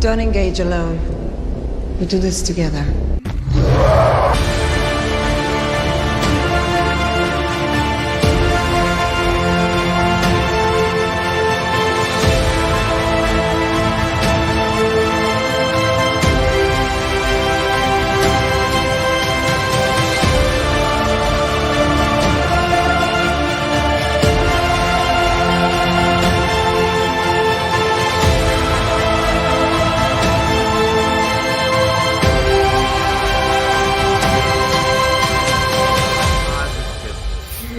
Don't engage alone. We do this together.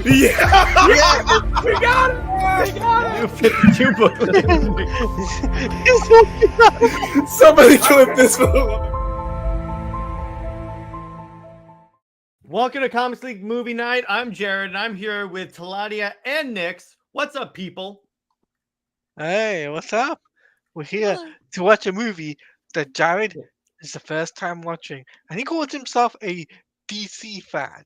Yeah, We got it! We got New 52 book. somebody clip this for the love. Welcome to Comics League Movie Night. I'm Jared, and I'm here with Taladia and Nix. What's up, people? Hey, what's up? We're here to watch a movie that Jared is the first time watching, and he calls himself a DC fan.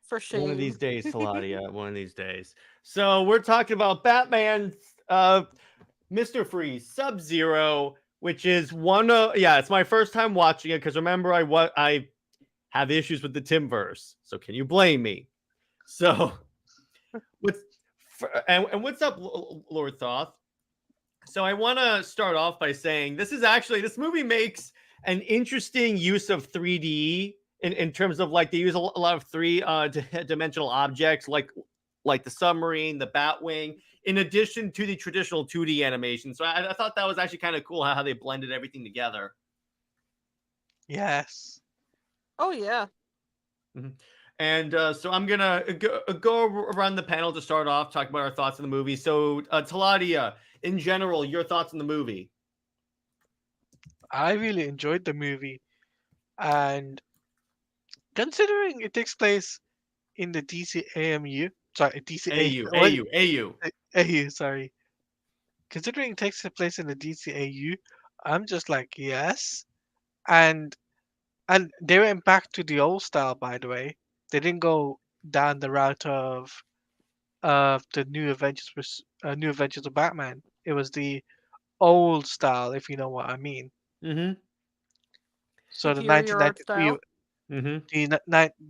For shame. One of these days, Taladia. One of these days. So we're talking about Batman, Mr. Freeze, Sub-Zero, which is one of it's my first time watching it because remember I have issues with the Timmverse. So can you blame me? So what's what's up, Lord Thoth? So I want to start off by saying this movie makes an interesting use of 3D in terms of like they use a lot of three-dimensional objects like the submarine, the Batwing, in addition to the traditional 2D animation. So I thought that was actually kind of cool how they blended everything together. Yes. Oh yeah. Mm-hmm. And so I'm gonna go around the panel to start off, talk about our thoughts on the movie. So Taladia, in general, your thoughts on the movie? I really enjoyed the movie, and considering it takes place in the DC AU, sorry. Considering it takes place in the DCAU, I'm just like, yes. And they went back to the old style, by the way. They didn't go down the route of the New Adventures of Batman. It was the old style, if you know what I mean. Mm-hmm. So the Superior art 1993, style. the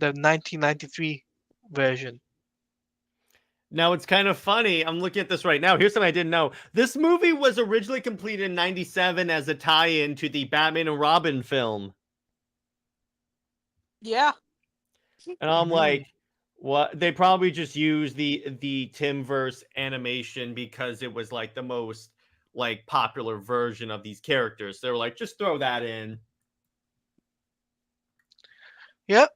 1993 version. Now, it's kind of funny. I'm looking at this right now. Here's something I didn't know. This movie was originally completed in 97 as a tie-in to the Batman and Robin film. Yeah. And I'm like, what? They probably just used the Timmverse animation because it was like the most like popular version of these characters. They were like, just throw that in. Yep.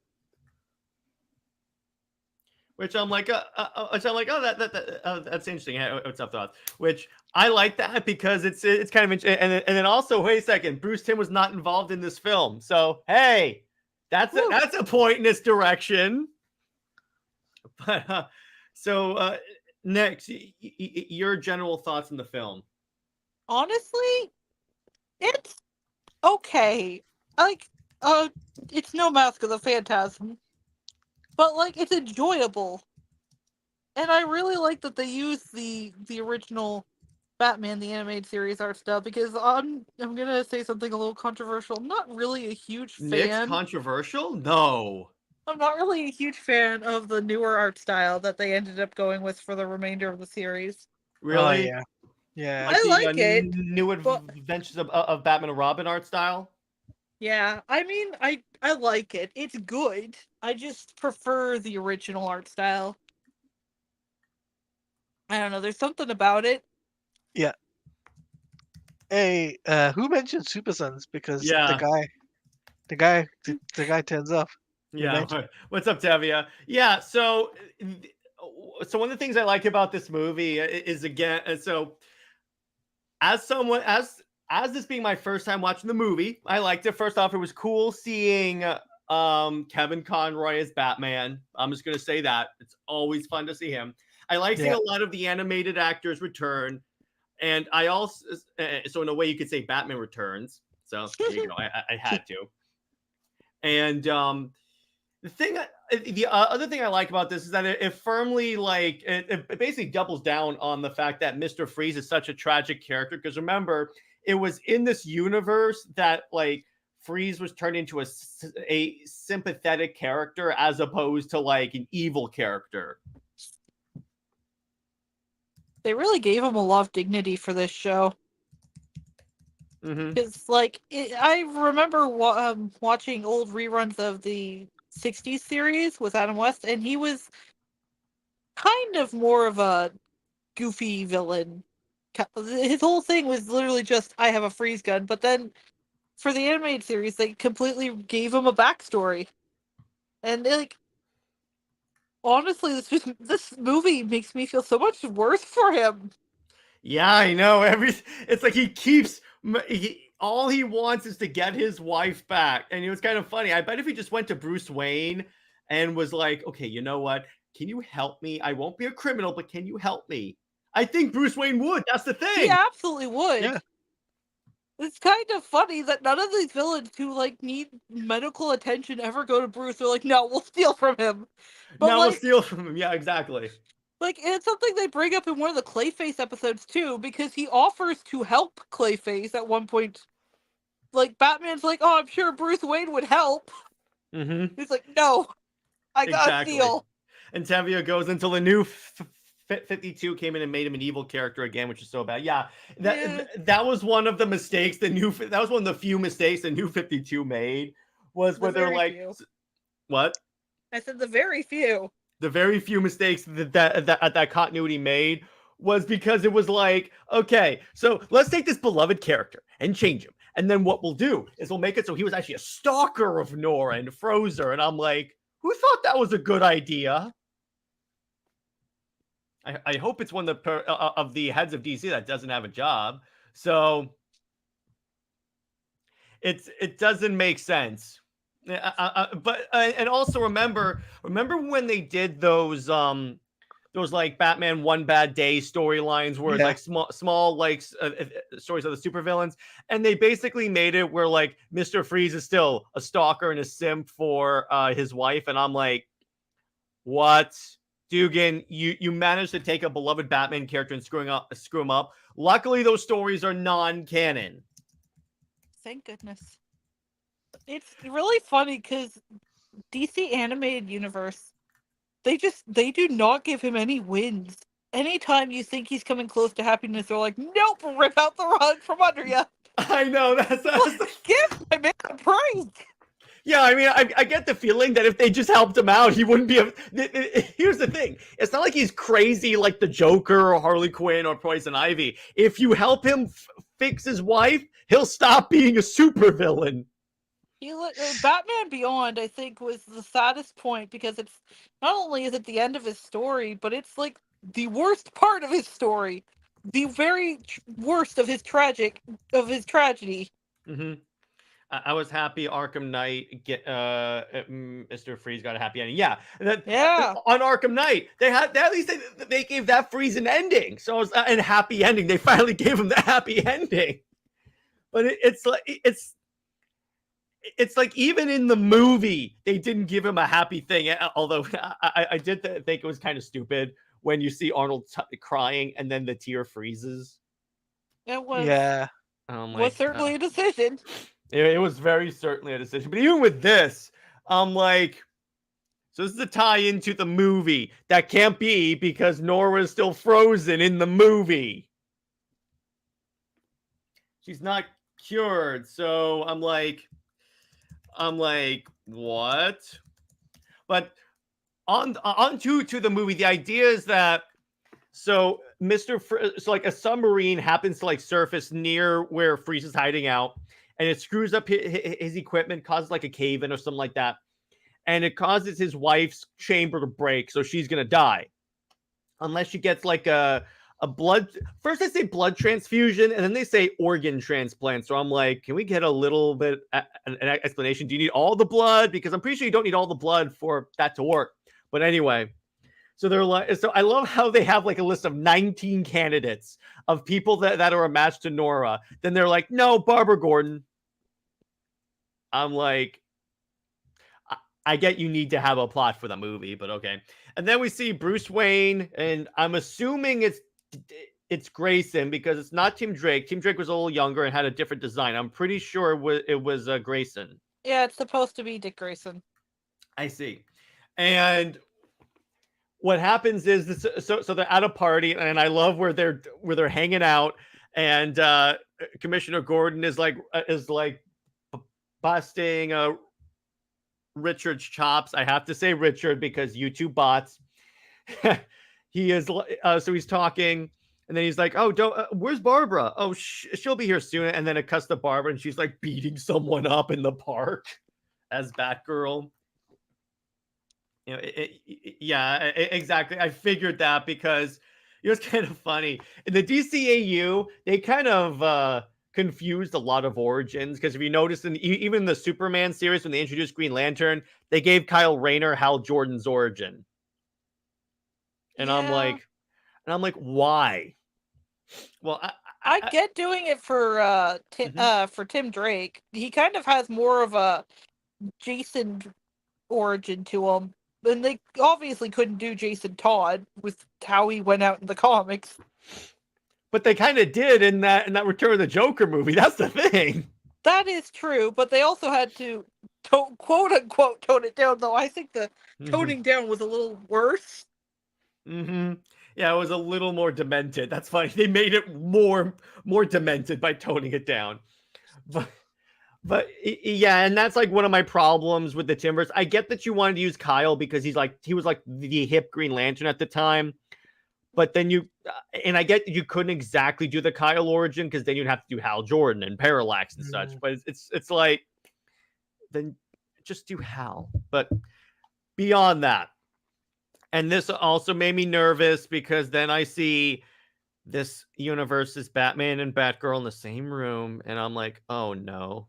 Which I'm like, oh, that's interesting. What's up, thoughts? Which I like that because it's kind of interesting. And then also, wait a second, Bruce Timm was not involved in this film, so hey, that's a point in this direction. But so next, your general thoughts on the film? Honestly, it's okay. Like, it's no Mask of the Phantasm. But like it's enjoyable, and I really like that they use the original Batman the animated series art style because I'm gonna say something a little controversial. I'm not really a huge fan. Nick's controversial? No. I'm not really a huge fan of the newer art style that they ended up going with for the remainder of the series. Really? Oh, yeah. I like it. New Adventures of Batman and Robin art style. Yeah, I mean, I like it. It's good. I just prefer the original art style. I don't know. There's something about it. Yeah. Hey, who mentioned Super Sons? Because the guy turns up. Yeah. What's up, Tavia? Yeah. So one of the things I like about this movie is again, so as this being my first time watching the movie, I liked it. First off, it was cool seeing Kevin Conroy as Batman. I'm just going to say that. It's always fun to see him. I like seeing a lot of the animated actors return. And I also, so in a way you could say Batman Returns. So you know, I had to. And the other thing I like about this is that it firmly it basically doubles down on the fact that Mr. Freeze is such a tragic character. Because remember, it was in this universe that like Freeze was turned into a sympathetic character as opposed to like an evil character. They really gave him a lot of dignity for this show. Mm-hmm. Because, like, I remember watching old reruns of the 60s series with Adam West, and he was kind of more of a goofy villain. His whole thing was literally just, I have a freeze gun. But then, for the animated series, they completely gave him a backstory. And, like, honestly, this movie makes me feel so much worse for him. Yeah, I know. It's like he keeps all he wants is to get his wife back, and it was kind of funny. I bet if he just went to Bruce Wayne and was like, "Okay, you know what? Can you help me? I won't be a criminal, but can you help me?" I think Bruce Wayne would. That's the thing. He absolutely would. Yeah. It's kind of funny that none of these villains who like need medical attention ever go to Bruce. They're like, no, we'll steal from him. But Now like, we'll steal from him. Yeah, exactly. like it's something they bring up in one of the Clayface episodes too, because he offers to help Clayface at one point. Like Batman's like, oh, I'm sure Bruce Wayne would help. Mm-hmm. He's like, no, I gotta Exactly. steal. And Tevye goes until the new 52 came in and made him an evil character again, which is so bad. Yeah, that was one of the mistakes. That was one of the few mistakes the new 52 made was where they're like, what? I said the very few. The very few mistakes that continuity made was because it was like, okay, so let's take this beloved character and change him. And then what we'll do is we'll make it so he was actually a stalker of Nora and froze her. And I'm like, who thought that was a good idea? I hope it's one of the heads of DC that doesn't have a job. So it doesn't make sense. But and also remember when they did those like Batman One Bad Day storylines where it's like small like stories of the supervillains, and they basically made it where like Mr. Freeze is still a stalker and a simp for his wife, and I'm like, what? Dugan, you managed to take a beloved Batman character and screw him up. Luckily, those stories are non-canon. Thank goodness. It's really funny because DC Animated Universe, they do not give him any wins. Anytime you think he's coming close to happiness, they're like, nope, rip out the rug from under you. I know, that's give my man a break. Yeah, I mean, I get the feeling that if they just helped him out, he wouldn't be. Here's the thing: it's not like he's crazy like the Joker or Harley Quinn or Poison Ivy. If you help him fix his wife, he'll stop being a supervillain. Batman Beyond, I think, was the saddest point because it's not only is it the end of his story, but it's like the worst part of his story, the very worst of his tragedy. Mm-hmm. I was happy Arkham Knight Mr. Freeze got a happy ending. Yeah. On Arkham Knight, at least they gave that Freeze an ending. So it was a happy ending. They finally gave him the happy ending. But it's like even in the movie, they didn't give him a happy thing. Although I did think it was kind of stupid when you see Arnold crying and then the tear freezes. It was. Yeah. Was certainly a decision. It was very certainly a decision. But even with this, I'm like, so this is a tie into the movie. That can't be because Nora is still frozen in the movie. She's not cured. So I'm like, what? But on to the movie, the idea is that so like a submarine happens to like surface near where Freeze is hiding out, and it screws up his equipment, causes like a cave-in or something like that, and it causes his wife's chamber to break, so she's gonna die unless she gets like a blood. First they say blood transfusion, and then they say organ transplant. So I'm like, can we get a little bit an explanation? Do you need all the blood? Because I'm pretty sure you don't need all the blood for that to work. But anyway. So they're like, so I love how they have like a list of 19 candidates of people that are a match to Nora. Then they're like, no, Barbara Gordon. I'm like, I get you need to have a plot for the movie, but okay. And then we see Bruce Wayne, and I'm assuming it's Grayson because it's not Tim Drake. Tim Drake was a little younger and had a different design. I'm pretty sure it was Grayson. Yeah, it's supposed to be Dick Grayson. I see. And what happens is this, so they're at a party, and I love where they're hanging out, and Commissioner Gordon is like busting Richard's chops. I have to say Richard because YouTube bots. He is so he's talking, and then he's like, "Oh, don't. Where's Barbara? Oh, she'll be here soon." And then it cuts to Barbara, and she's like beating someone up in the park as Batgirl. You know, yeah, exactly. I figured that because it's kind of funny. In the DCAU, they kind of confused a lot of origins because if you notice in even the Superman series when they introduced Green Lantern, they gave Kyle Rayner Hal Jordan's origin. And Yeah. I'm like, why? Well, I get doing it for Tim Drake. He kind of has more of a Jason origin to him. And they obviously couldn't do Jason Todd with how he went out in the comics. But they kind of did in that Return of the Joker movie. That's the thing. That is true, but they also had to quote unquote tone it down. Though I think the toning down was a little worse. Mm-hmm. Yeah, it was a little more demented. That's funny. They made it more demented by toning it down. But yeah, and that's like one of my problems with the Timbers. I get that you wanted to use Kyle because he was like the hip Green Lantern at the time. But then and I get you couldn't exactly do the Kyle origin because then you'd have to do Hal Jordan and Parallax and such. But it's like, then just do Hal. But beyond that, and this also made me nervous because then I see this universe's Batman and Batgirl in the same room, and I'm like, oh no.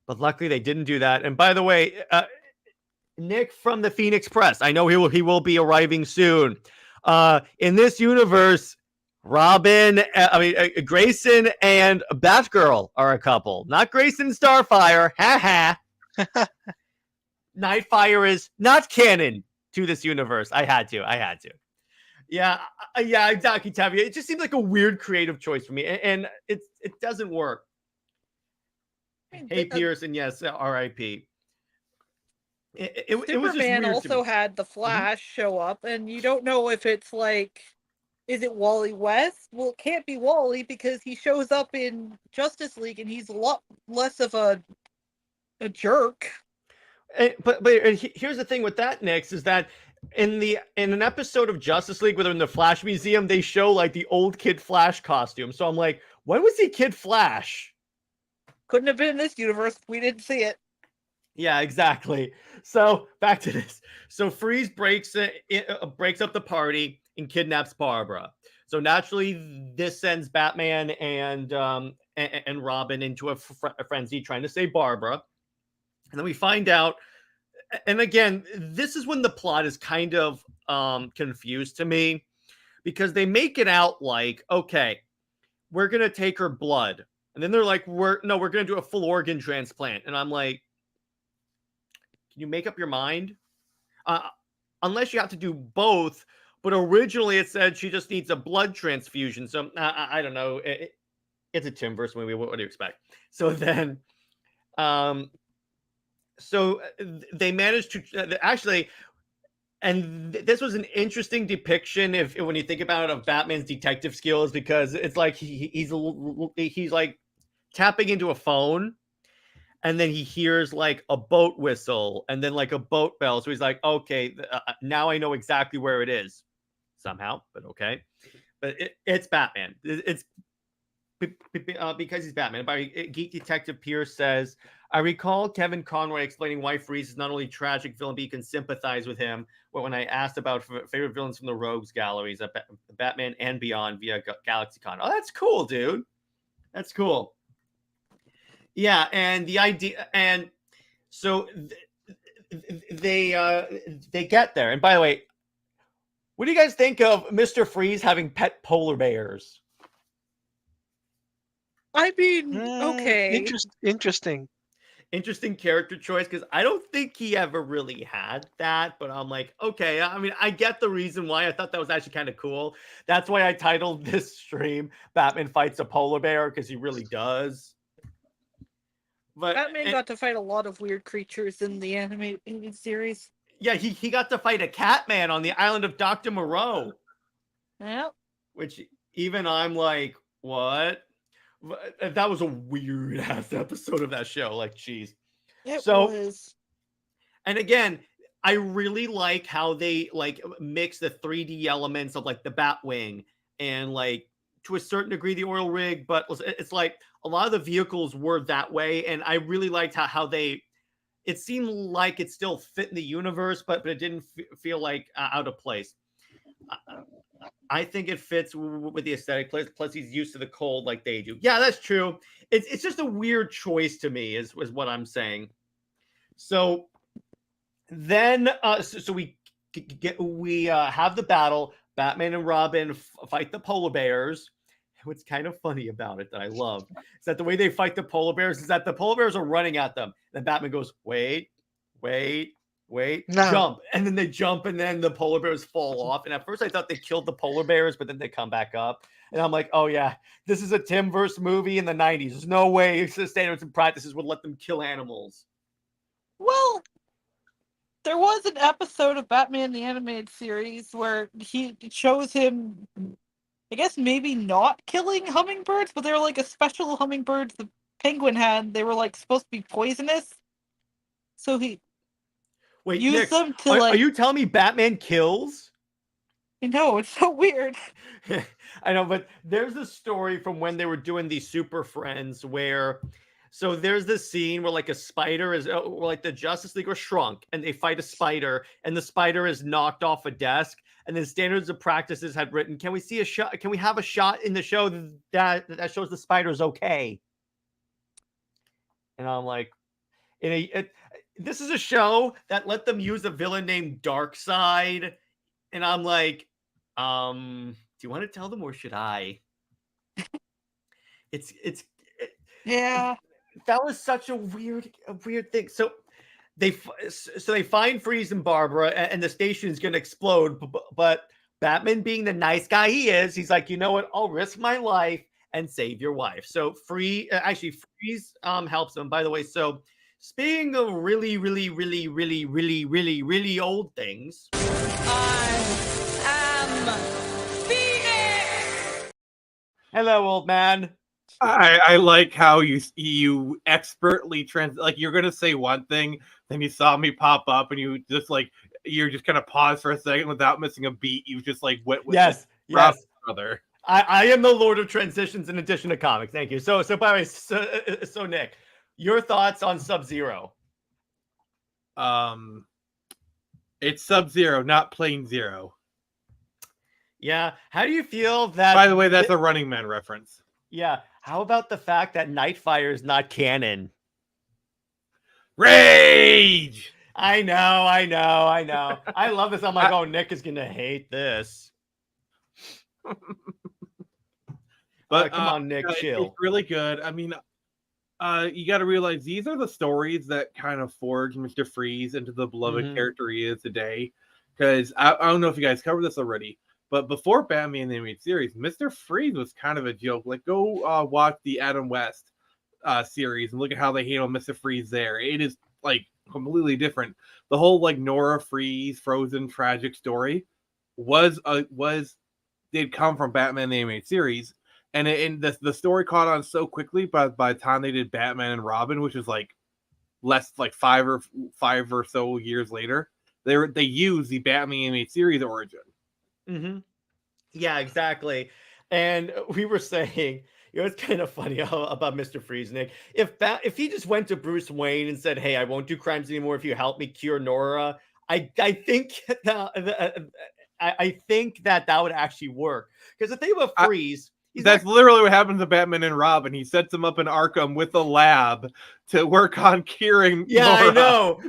But luckily they didn't do that. And by the way, Nick from the Phoenix Press, I know he will be arriving soon. In this universe, Grayson and Batgirl are a couple. Not Grayson and Starfire. Ha ha. Nightfire is not canon to this universe. I had to. Yeah, exactly, Tavi. It just seems like a weird creative choice for me, and it doesn't work. Hey, Pearson, yes, R.I.P. It was just Superman weird also had the Flash show up, and you don't know if it's like, is it Wally West? Well, it can't be Wally because he shows up in Justice League, and he's a lot less of a jerk. But here's the thing with that, Nix, is that in an episode of Justice League where they're in the Flash Museum, they show like the old Kid Flash costume. So I'm like, when was he Kid Flash? Couldn't have been in this universe if we didn't see it. Yeah, exactly. So back to this. So Freeze breaks up the party and kidnaps Barbara. So naturally, this sends Batman and Robin into a frenzy trying to save Barbara. And then we find out, and again, this is when the plot is kind of confused to me because they make it out like, okay, we're gonna take her blood. And then they're like, we're going to do a full organ transplant. And I'm like, can you make up your mind? Unless you have to do both. But originally it said she just needs a blood transfusion. So I don't know. It's a Timverse movie. What do you expect? So then, they managed to actually, and this was an interesting depiction when you think about it of Batman's detective skills, because it's like he's like tapping into a phone, and then he hears like a boat whistle and then like a boat bell. So he's like, okay, now I know exactly where it is somehow, but okay. But it's Batman. It's because he's Batman. Geek Detective Pierce says, I recall Kevin Conroy explaining why Freeze is not only a tragic villain, but you can sympathize with him. But when I asked about favorite villains from the Rogues galleries, Batman and Beyond via GalaxyCon. Oh, that's cool, dude. That's cool. Yeah, and the idea, and so they get there. And by the way, what do you guys think of Mr. Freeze having pet polar bears? I mean, okay. Interesting. interesting character choice because I don't think he ever really had that. But I'm like, okay. I mean, I get the reason why. I thought that was actually kind of cool. That's why I titled this stream "Batman Fights a Polar Bear" because he really does. But Batman got to fight a lot of weird creatures in the animated series. yeah, he got to fight a Catman on the island of Dr. Moreau. Yeah. Which even I'm like, what? That was a weird ass episode of that show. Like, geez. It So, was. and again, I really like how they like mix the 3D elements of like the Batwing and like to a certain degree the oil rig, but it's like a lot of the vehicles were that way, and I really liked how they. It seemed like it still fit in the universe, but it didn't feel like out of place. I think it fits with the aesthetic. Plus, he's used to the cold like they do. Yeah, that's true. It's just a weird choice to me, is what I'm saying. So then, so we have the battle. Batman and Robin fight the polar bears. What's kind of funny about it that I love is that the way they fight the polar bears is that the polar bears are running at them. Then Batman goes, wait, No. jump. And then they jump and then the polar bears fall off. And at first I thought they killed the polar bears, but then they come back up. And I'm like, oh yeah, this is a Timm-verse movie in the 90s. There's no way standards and practices would let them kill animals. Well, there was an episode of Batman the Animated Series where he shows him, I guess maybe not killing hummingbirds, but they were like a special hummingbird the penguin had. They were like supposed to be poisonous. So he used Nick, them to are you telling me Batman kills? No, it's so weird. I know, but there's a story from when they were doing these Super Friends where, so there's this scene where like a spider is, like the Justice League are shrunk and they fight a spider and the spider is knocked off a desk. And then standards of practices had written, can we see a shot? Can we have a shot in the show that shows the spider's okay? And I'm like, this is a show that let them use a villain named Darkseid. And I'm like, do you want to tell them or should I? Yeah. That was such a weird thing. So they find Freeze and Barbara, and the station is going to explode. But Batman, being the nice guy he is, he's like, you know what? I'll risk my life and save your wife. So Freeze helps him. By the way, so speaking of really old things, hello, old man. I like how you expertly like you're gonna say one thing, then you saw me pop up and you just like you're just gonna pause for a second without missing a beat. You just like went with yes. brother. I am the Lord of Transitions in addition to comics. Thank you. So by the way, so Nick, your thoughts on Sub-Zero? It's Sub-Zero, not Plain Zero. Yeah. How do you feel that? By the way, that's a Running Man reference. Yeah. How about the fact that Nightfire is not canon? Rage! I know. I love this. I'm like, oh, Nick is gonna hate this. But come on, Nick, chill. It's really good. I mean, you got to realize these are the stories that kind of forge Mr. Freeze into the beloved character he is today. Because I don't know if you guys covered this already, but before Batman the Animated Series, Mr. Freeze was kind of a joke. Like, go watch the Adam West series and look at how they handle Mr. Freeze there. It is like completely different. The whole like Nora Freeze frozen tragic story did come from Batman the Animated Series, and the story caught on so quickly by the time they did Batman and Robin, which is like less like five or so years later, they used the Batman Animated Series origin. Mm-hmm. Yeah, exactly. And we were saying, it's kind of funny about Mr. Freeze, Nick. If he just went to Bruce Wayne and said, "Hey, I won't do crimes anymore if you help me cure Nora," I think I think that would actually work. Because the thing about Freeze, that's literally what happens to Batman and Robin. He sets him up in Arkham with a lab to work on curing Nora. I know.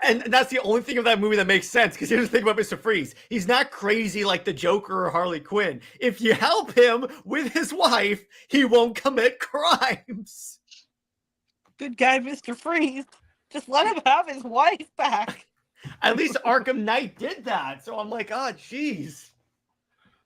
And that's the only thing of that movie that makes sense. Because here's the thing about Mr. Freeze. He's not crazy like the Joker or Harley Quinn. If you help him with his wife, he won't commit crimes. Good guy, Mr. Freeze. Just let him have his wife back. At least Arkham Knight did that. So I'm like, oh, jeez.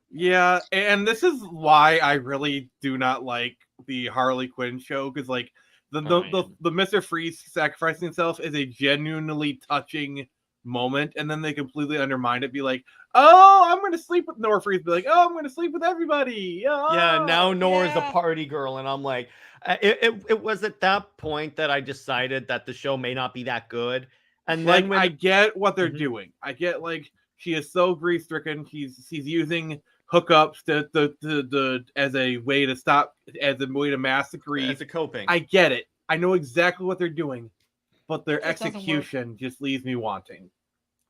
Yeah, and this is why I really do not like the Harley Quinn show, because like the Mr. Freeze sacrificing himself is a genuinely touching moment, and then they completely undermine it, be like, oh, I'm gonna sleep with Nora Freeze, be like, oh, I'm gonna sleep with everybody. Oh, Yeah, now Nora's yeah. a party girl, and I'm like, it was at that point that I decided that the show may not be that good. And like then when I get what they're Mhm. doing. I get like she is so grief stricken. She's using hookups to as a way to stop, as a way to mask the grief. as a coping, I get it. I know exactly what they're doing, but their It just doesn't work. execution just leaves me wanting.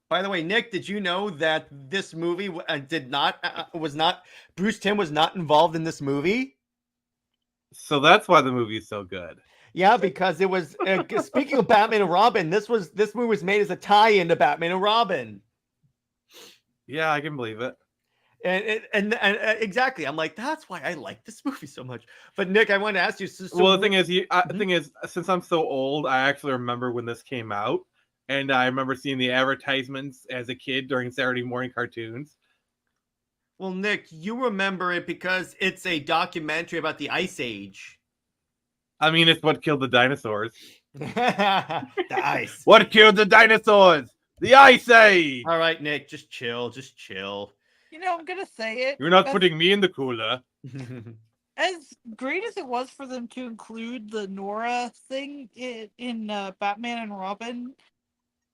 By the way, Nick, did you know that this movie was not Bruce Timm was not involved in this movie? So that's why the movie is so good. Yeah, because it was speaking of Batman and Robin, this movie was made as a tie-in to Batman and Robin. Yeah, I can believe it. And exactly, I'm like, that's why I like this movie so much. But Nick, I want to ask you. Well, the thing is, since I'm so old, I actually remember when this came out, and I remember seeing the advertisements as a kid during Saturday morning cartoons. Well, Nick, you remember it because it's a documentary about the Ice Age. I mean, it's what killed the dinosaurs. The ice. What killed the dinosaurs? The Ice Age! All right, Nick, just chill, just chill. You know, I'm gonna say it. You're not putting me in the cooler. As great as it was for them to include the Nora thing in Batman and Robin,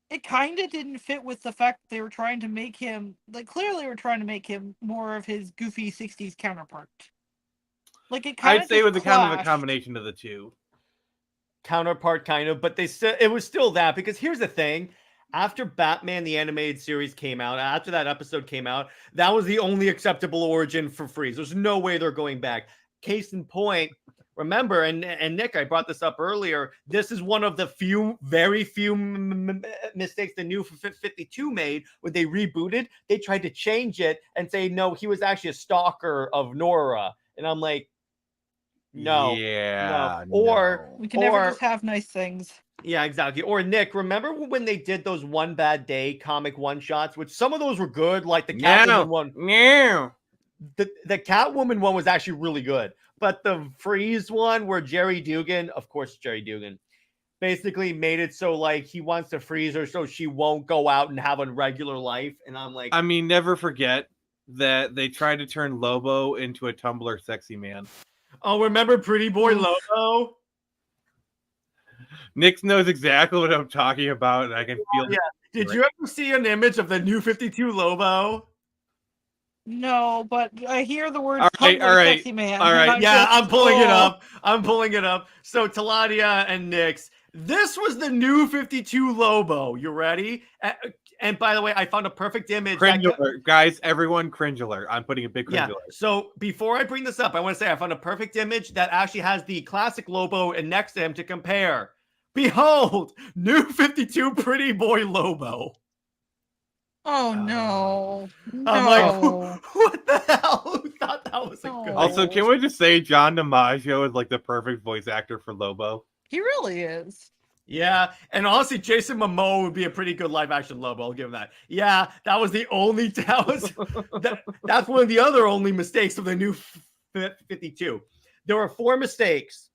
it kind of didn't fit with the fact that they were trying to make him, like, clearly were trying to make him more of his goofy 60s counterpart. Like, it kind of I'd say it was kind of a combination of the two. Counterpart, kind of, but it was still that, because here's the thing. After Batman the Animated Series came out, after that episode came out, that was the only acceptable origin for Freeze. There's no way they're going back. Case in point, remember, and Nick, I brought this up earlier, this is one of the very few mistakes the New 52 made. When they rebooted, they tried to change it and say, no, he was actually a stalker of Nora. And I'm like, no. Yeah. No. Or we can never just have nice things. Yeah, exactly. Or Nick, remember when they did those One Bad Day comic one-shots, which some of those were good, like the Catwoman one. Yeah. The Catwoman one was actually really good. But the Freeze one where Jerry Dugan, of course Jerry Dugan, basically made it so like he wants to freeze her so she won't go out and have a regular life. And I'm like, I mean, never forget that they tried to turn Lobo into a Tumblr sexy man. Oh, remember Pretty Boy Lobo? Nick knows exactly what I'm talking about, and I can feel it. Did you ever see an image of the New 52 Lobo? No, but I hear the word all right, sexy man. All right. Yeah, I'm pulling it up. I'm pulling it up. So Taladia and Nix, this was the New 52 Lobo. You ready? And by the way, I found a perfect image. Cringe alert. Guys, everyone cringe alert. I'm putting a big cringe alert. So before I bring this up, I want to say I found a perfect image that actually has the classic Lobo and next to him to compare. Behold, New 52 Pretty Boy Lobo. Oh no. I'm like, what the hell? Who thought that was a good Also, can we just say John DiMaggio is like the perfect voice actor for Lobo? He really is. Yeah, and honestly, Jason Momoa would be a pretty good live-action Lobo. I'll give him that. Yeah, that was the only. That's one of the other only mistakes of the New 52. There were 4 mistakes: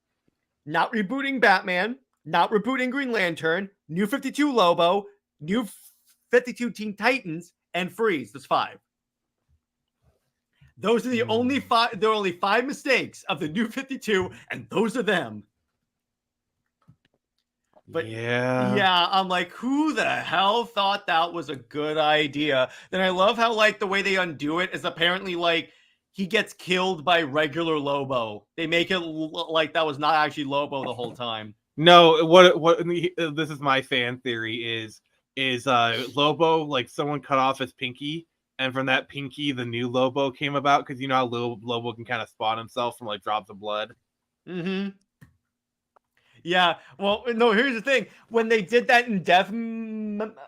not rebooting Batman, not rebooting Green Lantern, New 52 Lobo, New 52 Teen Titans, and Freeze. There's 5. Those are the only 5. There are only 5 mistakes of the New 52, and those are them. But yeah, I'm like, who the hell thought that was a good idea? Then I love how like the way they undo it is apparently like he gets killed by regular Lobo. They make it like that was not actually Lobo the whole time. No, what this is my fan theory is Lobo, like someone cut off his pinky, and from that pinky the new Lobo came about, because you know how Lobo can kind of spawn himself from like drops of blood. Mm-hmm. Yeah, well, no, here's the thing. When they did that in Death Metal,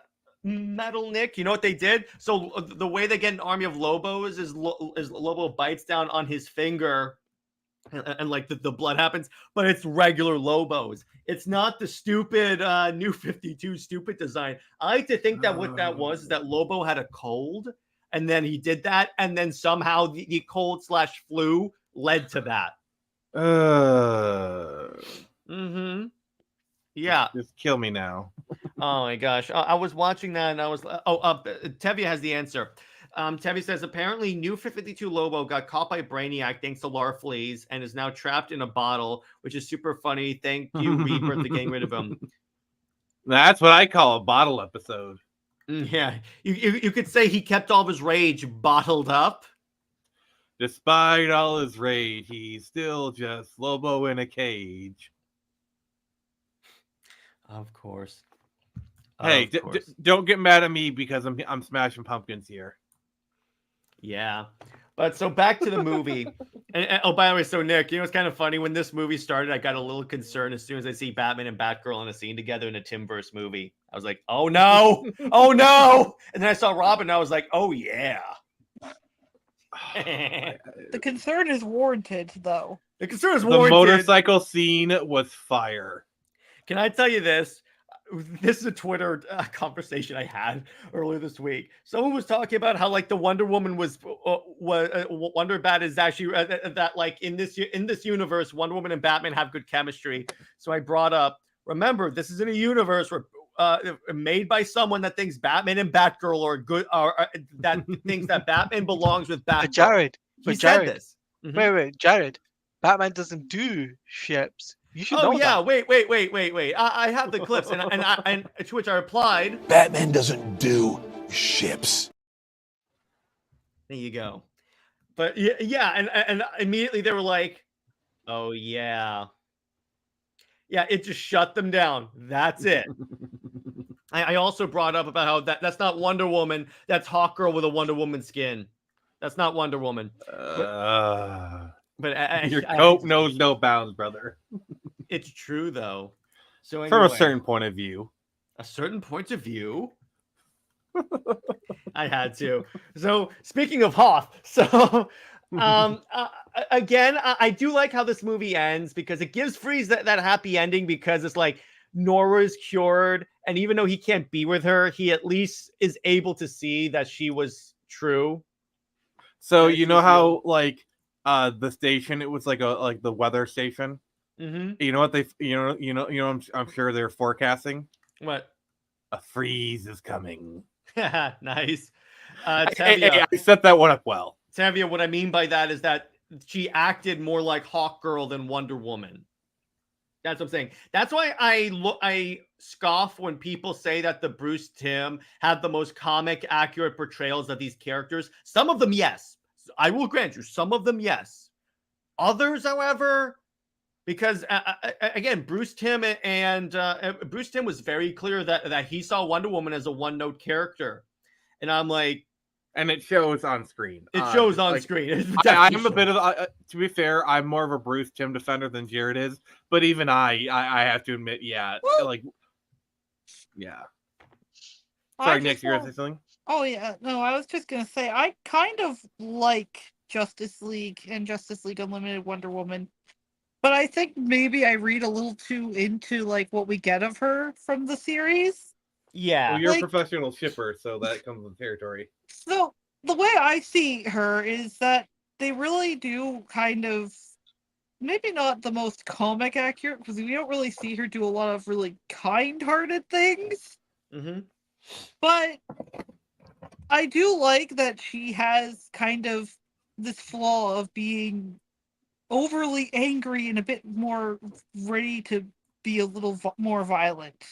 Nick, you know what they did? So the way they get an army of Lobos is Lobo bites down on his finger, and like the blood happens, but it's regular Lobos. It's not the stupid New 52 stupid design. I like to think that what that was is that Lobo had a cold, and then he did that, and then somehow the cold / flu led to that. Yeah. Just kill me now. Oh my gosh. I was watching that and I was Tevye has the answer. Tevye says apparently New 52 Lobo got caught by Brainiac thanks to Larfleeze and is now trapped in a bottle, which is super funny. Thank you, Rebirth, for getting rid of him. That's what I call a bottle episode. Yeah. You could say he kept all of his rage bottled up. Despite all his rage, he's still just Lobo in a cage. Of course. Hey, don't get mad at me because I'm smashing pumpkins here. Yeah. But so back to the movie. and oh, by the way, so Nick, you know, it's kind of funny. When this movie started, I got a little concerned as soon as I see Batman and Batgirl in a scene together in a Timmverse movie. I was like, oh no, oh no. And then I saw Robin and I was like, oh yeah. The concern is warranted, though. The concern is warranted. The motorcycle scene was fire. Can I tell you this? This is a Twitter conversation I had earlier this week. Someone was talking about how like the Wonder Woman was Wonder Bat is actually that like in this universe, Wonder Woman and Batman have good chemistry. So I brought up, remember, this is in a universe where made by someone that thinks Batman and Batgirl are good, that thinks that Batman belongs with Batgirl. Jared, said this. Wait, Jared. Batman doesn't do ships. You should know yeah, that. wait. I have the clips, and to which I replied, Batman doesn't do ships. There you go. But yeah, and immediately they were like, oh yeah. Yeah, it just shut them down. That's it. I also brought up about how that's not Wonder Woman. That's Hawkgirl with a Wonder Woman skin. That's not Wonder Woman. But your coat knows no bounds, brother. It's true, though. So anyway, from a certain point of view. A certain point of view? I had to. So speaking of Hoth, so again, I do like how this movie ends because it gives Freeze that happy ending because it's like Nora's cured, and even though he can't be with her, he at least is able to see that she was true. So you know how like the station, it was like the weather station. Mm-hmm. You know what I'm sure they're forecasting. What? A freeze is coming. Nice. Hey, I set that one up well. Tavia, what I mean by that is that she acted more like Hawkgirl than Wonder Woman. That's what I'm saying. That's why I scoff when people say that the Bruce Timm had the most comic accurate portrayals of these characters. Some of them, yes. I will grant you, some of them, yes. Others, however, because again, Bruce Timm Bruce Timm was very clear that he saw Wonder Woman as a one-note character, and I'm like, and it shows on screen. It shows on screen. I'm a bit of to be fair, I'm more of a Bruce Timm defender than Jared is, but even I have to admit, yeah, like, yeah. Sorry, Nick, you're gonna say something? Oh yeah, no, I was just gonna say I kind of like Justice League and Justice League Unlimited Wonder Woman, but I think maybe I read a little too into like what we get of her from the series. Yeah, well, you're a professional shipper, so that comes with the territory. So the way I see her is that they really do kind of, maybe not the most comic accurate, because we don't really see her do a lot of really kind-hearted things. Mm-hmm. But I do like that she has kind of this flaw of being overly angry and a bit more ready to be a little more violent.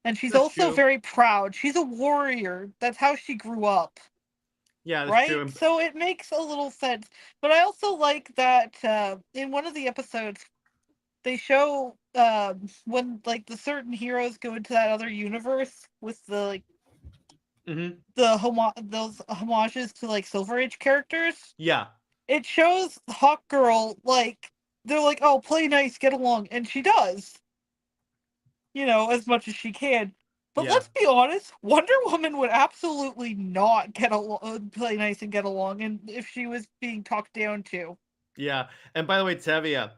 And she's also very proud. She's a warrior. That's how she grew up. Yeah, that's right? true. So it makes a little sense. But I also like that in one of the episodes, they show when like the certain heroes go into that other universe with the like those homages to like Silver Age characters. Yeah. It shows Hawkgirl like they're like, oh, play nice, get along, and she does. You know, as much as she can. But let's be honest, Wonder Woman would absolutely not get along, play nice and get along, and if she was being talked down to. Yeah. And by the way, Tevia,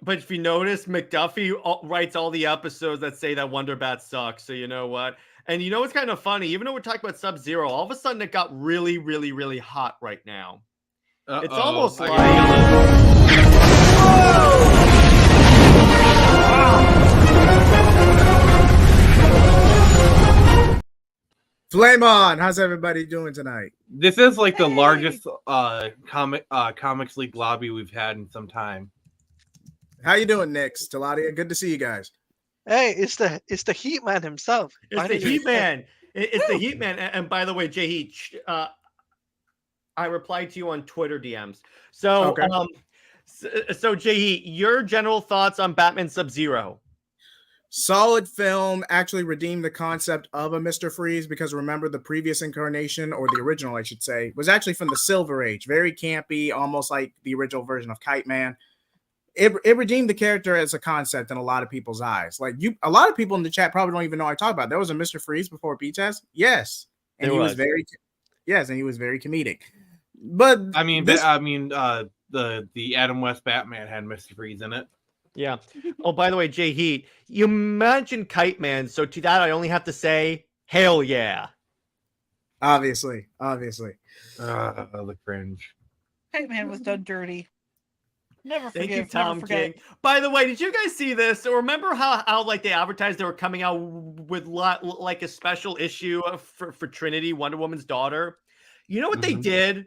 but if you notice, McDuffie writes all the episodes that say that Wonder Bat sucks. So you know what? And you know what's kind of funny? Even though we're talking about Sub-Zero, all of a sudden it got really, really, really hot right now. It's almost like... Flame on! How's everybody doing tonight? This is like the largest comics league lobby we've had in some time. How you doing, Nick? Stelladia, good to see you guys. Hey, it's the Heat Man himself. It's the Heat Man. It's the Heat Man. And by the way, JJheat, I replied to you on Twitter DMs. So, Okay. So JJheat, your general thoughts on Batman Sub-Zero? Solid film, actually redeemed the concept of a Mr. Freeze, because remember the previous incarnation, or the original, I should say, was actually from the Silver Age. Very campy, almost like the original version of Kite Man. It redeemed the character as a concept in a lot of people's eyes. Like a lot of people in the chat probably don't even know what I talk about. There was a Mr. Freeze before B-Test. Yes. And he was very comedic. But I mean, the Adam West Batman had Mr. Freeze in it. Yeah. Oh, by the way, JJheat, you mentioned Kite Man, so to that I only have to say, hell yeah. Obviously. The cringe. Kite Man was done dirty. Never Thank forgive. you, Tom never forget. King. By the way, did you guys see this? Remember how like they advertised they were coming out with like a special issue for Trinity, Wonder Woman's daughter? You know what they did?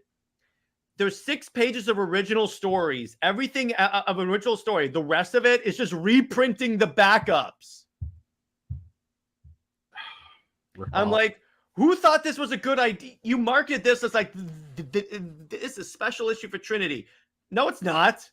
There's 6 pages of original stories. Everything of an original story. The rest of it is just reprinting the backups. I'm like, who thought this was a good idea? You market this as like, this is a special issue for Trinity. No, it's not.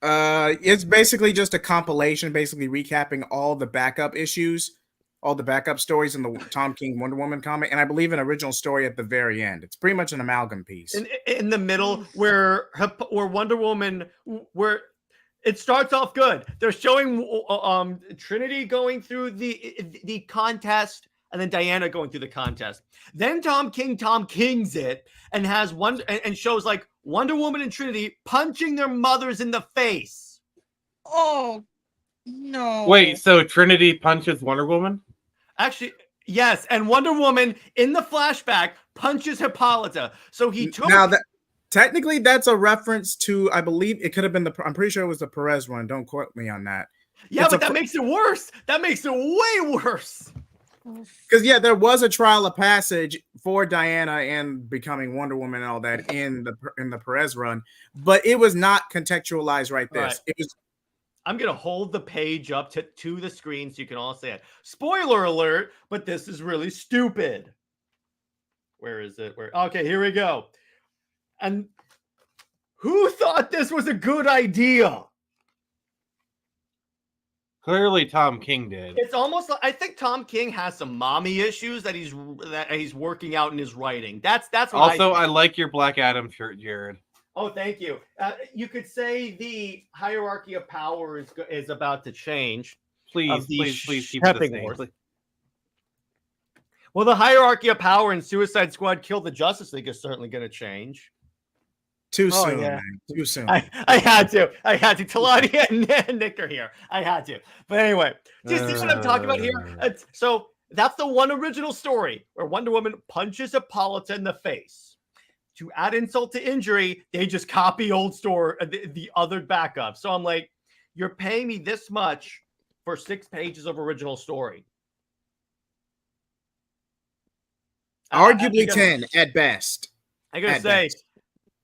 It's basically just a compilation, basically recapping all the backup issues, all the backup stories in the Tom King Wonder Woman comic, and I believe an original story at the very end. It's pretty much an amalgam piece. In the middle, where Wonder Woman, where it starts off good. They're showing Trinity going through the contest, and then Diana going through the contest. Then Tom King's it, and has one and shows like Wonder Woman and Trinity punching their mothers in the face. Oh no! Wait, so Trinity punches Wonder Woman? Actually, yes, and Wonder Woman in the flashback punches Hippolyta. So he took that. Technically, that's a reference to, I believe it could have been I'm pretty sure it was the Perez run. Don't quote me on that. Yeah, but that makes it worse. That makes it way worse. Because there was a trial of passage for Diana and becoming Wonder Woman and all that in the Perez run, but it was not contextualized right there. It was. I'm gonna hold the page up to the screen so you can all see it. Spoiler alert! But this is really stupid. Where is it? Okay, here we go. And who thought this was a good idea? Clearly, Tom King did. It's almost like I think Tom King has some mommy issues that he's working out in his writing. That's what also, I like your Black Adam shirt, Jared. Oh, thank you. You could say the hierarchy of power is about to change. Please keep it the same. Please. Well, the hierarchy of power in Suicide Squad Kill the Justice League is certainly going to change. Too soon, man. Too soon. I had to. Talani and Nick are here. I had to. But anyway, do you see what I'm talking about here? So that's the one original story where Wonder Woman punches Hippolyta in the face. To add insult to injury, they just copy old the other backup. So I'm like, you're paying me this much for 6 pages of original story. Arguably 10 at best. I gotta say,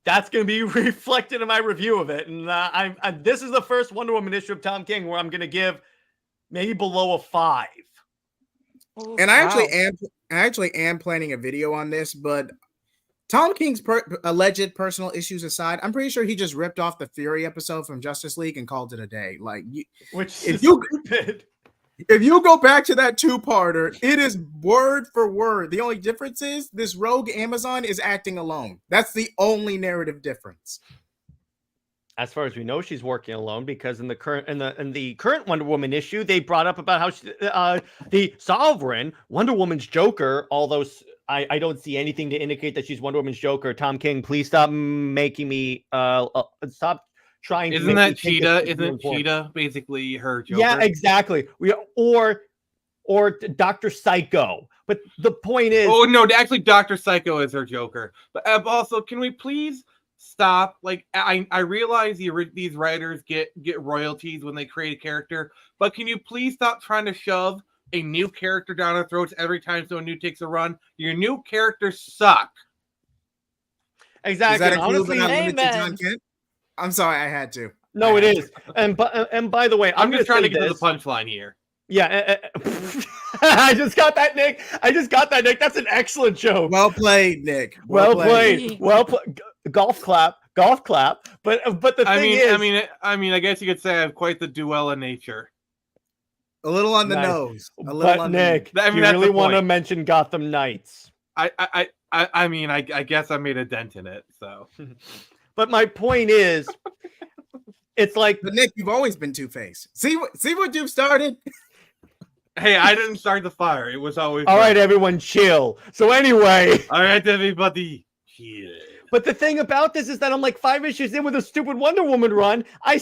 that's going to be reflected in my review of it. And this is the first Wonder Woman issue of Tom King where I'm going to give maybe below a 5. And I actually am planning a video on this, but Tom King's alleged personal issues aside, I'm pretty sure he just ripped off the Fury episode from Justice League and called it a day. If you go back to that 2-parter, it is word for word. The only difference is this rogue Amazon is acting alone. That's the only narrative difference. As far as we know, she's working alone because in the current Wonder Woman issue, they brought up about how the Sovereign, Wonder Woman's Joker, although I don't see anything to indicate that she's Wonder Woman's Joker. Tom King, please stop making me stop trying to Isn't make me that think Cheetah? it's Isn't important. Cheetah basically her Joker? Yeah, exactly. Or Dr. Psycho. But the point is, Oh no, actually, Dr. Psycho is her Joker. But also, can we please stop? Like, I realize these writers get royalties when they create a character, but can you please stop trying to shove a new character down our throats every time someone new takes a run? Your new characters suck. exactly. Is that And a clue, honestly, but not limited to John Amen. Kent? I'm sorry, I had to. no, I it had is. And by the way, I'm going just trying to say get to this. the punchline here. Yeah, I just got that, Nick. That's an excellent joke. Well played, Nick. Well played. Well played. Golf clap. But the thing is, I guess you could say I have quite the duella nature. A little on the Nice. nose. A little but on Nick, I mean, do you that's really the want to point. mention Gotham Knights? I guess I made a dent in it. So, But my point is, it's like, But Nick, you've always been Two-Face. See what you've started? hey, I didn't start the fire. It was always all right, burning. everyone, chill. So anyway, All right, everybody. Yeah. but the thing about this is that I'm like 5 issues in with a stupid Wonder Woman run. I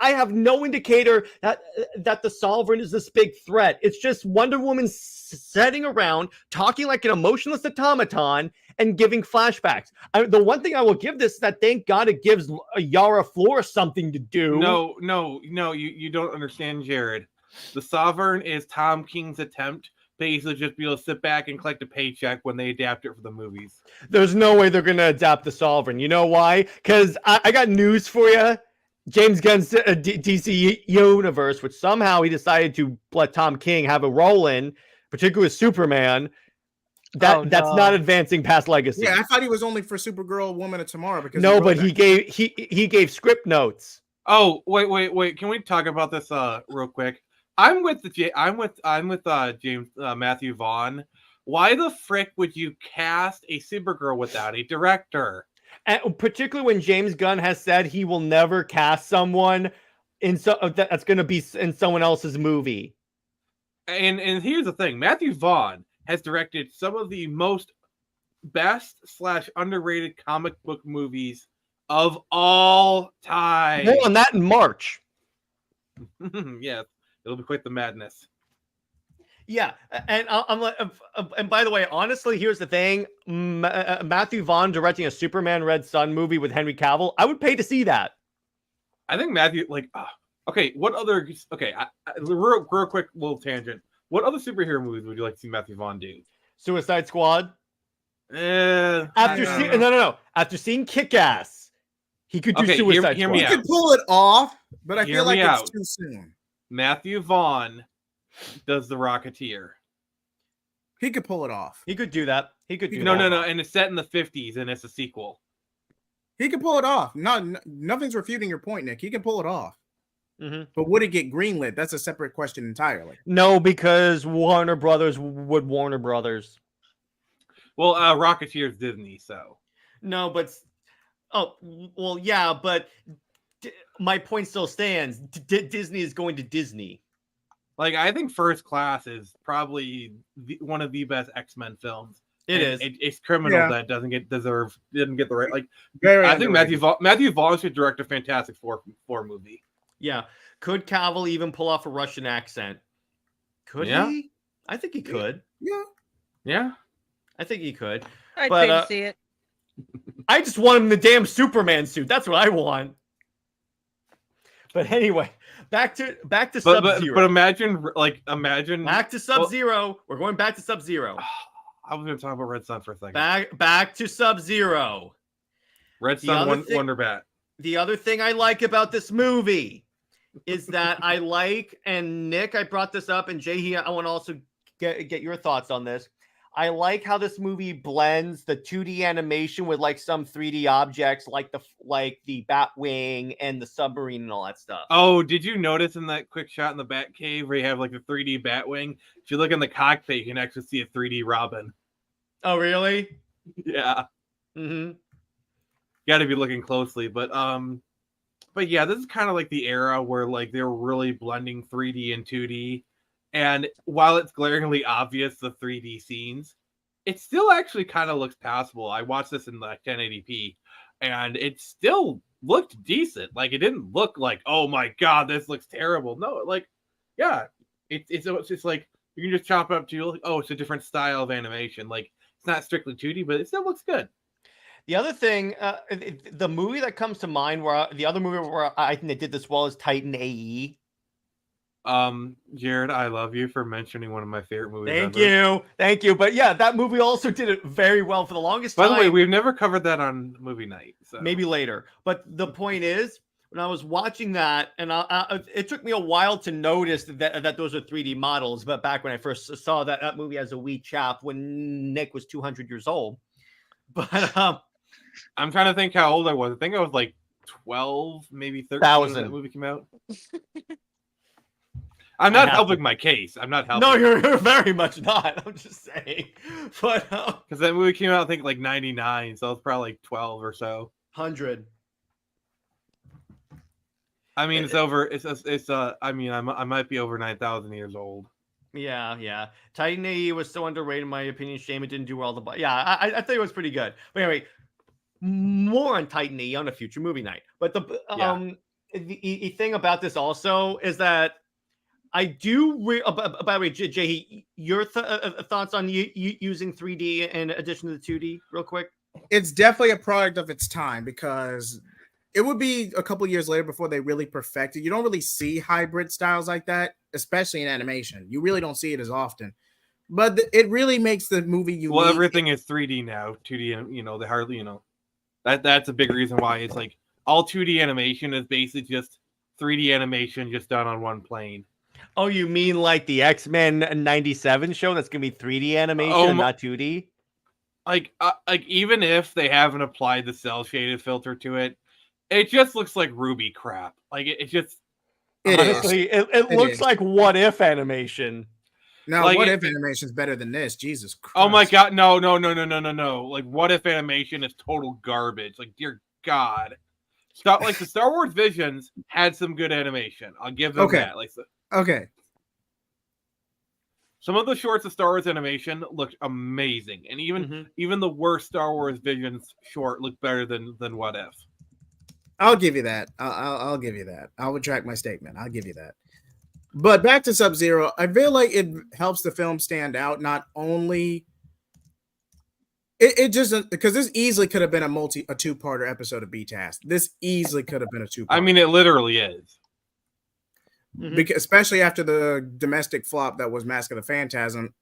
have no indicator that the Sovereign is this big threat. It's just Wonder Woman sitting around talking like an emotionless automaton and giving flashbacks. The one thing I will give this is that thank God it gives Yara Flora something to do. No, you don't understand, Jared. The Sovereign is Tom King's attempt basically just be able to sit back and collect a paycheck when they adapt it for the movies. There's no way they're going to adapt the Sovereign. You know why? Because I got news for you. James Gunn's DC universe, which somehow he decided to let Tom King have a role in, particularly with Superman, that's not advancing past legacy. Yeah, I thought he was only for Supergirl, Woman of Tomorrow. Because no, but he gave script notes. Oh, wait. Can we talk about this real quick? I'm with James Matthew Vaughn. Why the frick would you cast a Supergirl without a director? And particularly when James Gunn has said he will never cast someone that's going to be in someone else's movie. And here's the thing: Matthew Vaughn has directed some of the most best/underrated comic book movies of all time. More on that in March. Yes, it'll be quite the madness. Yeah, and I'm like, and by the way, honestly, here's the thing: Matthew Vaughn directing a Superman Red Sun movie with Henry Cavill, I would pay to see that. I think Matthew, okay, what other? Okay, real quick little tangent. What other superhero movies would you like to see Matthew Vaughn do? Suicide Squad. After After seeing Kick-Ass, he could do Okay, Suicide hear Squad. me He out. could pull it off, but I Hear feel like me it's out. too soon. Matthew Vaughn does The Rocketeer. He could pull it off. He could do that. He could do No, that. and it's set in the 50s and it's a sequel. He could pull it off. Nothing's refuting your point, Nick. He can pull it off. Mhm. But would it get greenlit? That's a separate question entirely. No, because Warner Brothers would Warner Brothers. Well, Rocketeer's Disney, so. No, but but my point still stands. Disney is going to Disney. Like, I think First Class is probably one of the best X-Men films. It And is. It's criminal Yeah. that didn't get the right. Like, Very I think underrated. Matthew Vaughn should direct a Fantastic Four movie. Yeah. Could Cavill even pull off a Russian accent? Could Yeah. he? I think he could. Yeah. Yeah. I think he could. I'd But, pay to see it. I just want him in the damn Superman suit. That's what I want. But anyway, back to Sub-Zero. But imagine Back to Sub-Zero. We're going back to Sub-Zero. I was going to talk about Red Sun for a second. Back to Sub-Zero. Red The Sun, other thing- Wonder Bat. The other thing I like about this movie is that I like, and Nick, I brought this up, and JJheat, I want to also get your thoughts on this. I like how this movie blends the 2D animation with like some 3D objects, like the Batwing and the submarine and all that stuff. Oh, did you notice in that quick shot in the Bat Cave where you have like the 3D Batwing? If you look in the cockpit, you can actually see a 3D Robin. Oh, really? Yeah, Mm-hmm. got to be looking closely, but yeah, this is kind of like the era where like they were really blending 3D and 2D, and while it's glaringly obvious the 3D scenes, it still actually kind of looks passable. I watched this in like 1080p, and it still looked decent. Like it didn't look like, oh my god, this looks terrible. No, like, yeah, it's just like you can just chop it up to like, oh, it's a different style of animation. Like it's not strictly 2D, but it still looks good. The other thing, the movie that comes to mind the other movie where I think they did this well is Titan AE. Jared, I love you for mentioning one of my favorite movies Thank you. But yeah, that movie also did it very well for the longest time. By the way, we've never covered that on movie night. So. Maybe later. But the point is, when I was watching that, and it took me a while to notice that those are 3D models. But back when I first saw that movie as a wee chap, when Nick was 200 years old. But I'm trying to think how old I was. I think I was like 12, maybe 13 when that movie came out. I'm not helping my case. I'm not helping. No, you're very much not. I'm just saying. But because that movie came out, I think, like 99, so I was probably like 12 or so. 100. I mean, it's over. It's I mean, I might be over 9,000 years old. Yeah. Titan AE was so underrated in my opinion. Shame it didn't do well. Yeah, I think it was pretty good. But anyway, more on Titan AE on a future movie night. But the thing about this also is that I do. By the way, JJheat, your thoughts on using 3D in addition to the 2D, real quick? It's definitely a product of its time because it would be a couple years later before they really perfect it. You don't really see hybrid styles like that, especially in animation. You really don't see it as often. But it really makes the movie unique. Well, everything is 3D now. 2D, they hardly, that's a big reason why it's like all 2D animation is basically just 3D animation just done on one plane. Oh, you mean like the X-Men 97 show that's going to be 3D animation, not 2D? Like even if they haven't applied the cell shaded filter to it, it just looks like Ruby crap. Like it just honestly, it looks like What If animation. No, like What If animation is better than this? Jesus Christ! Oh my god, no! Like What If animation is total garbage. Like dear God, like the Star Wars Visions had some good animation. I'll give them that. Like okay. Some of the shorts of Star Wars animation looked amazing, and even the worst Star Wars Visions short looked better than What If. I'll give you that. I'll give you that. I'll retract my statement. I'll give you that. But back to Sub-Zero, I feel like it helps the film stand out. Not only it just because this easily could have been a two-parter episode of B-Task. This easily could have been a two-parter. I mean, it literally is. Because, especially after the domestic flop that was Mask of the Phantasm,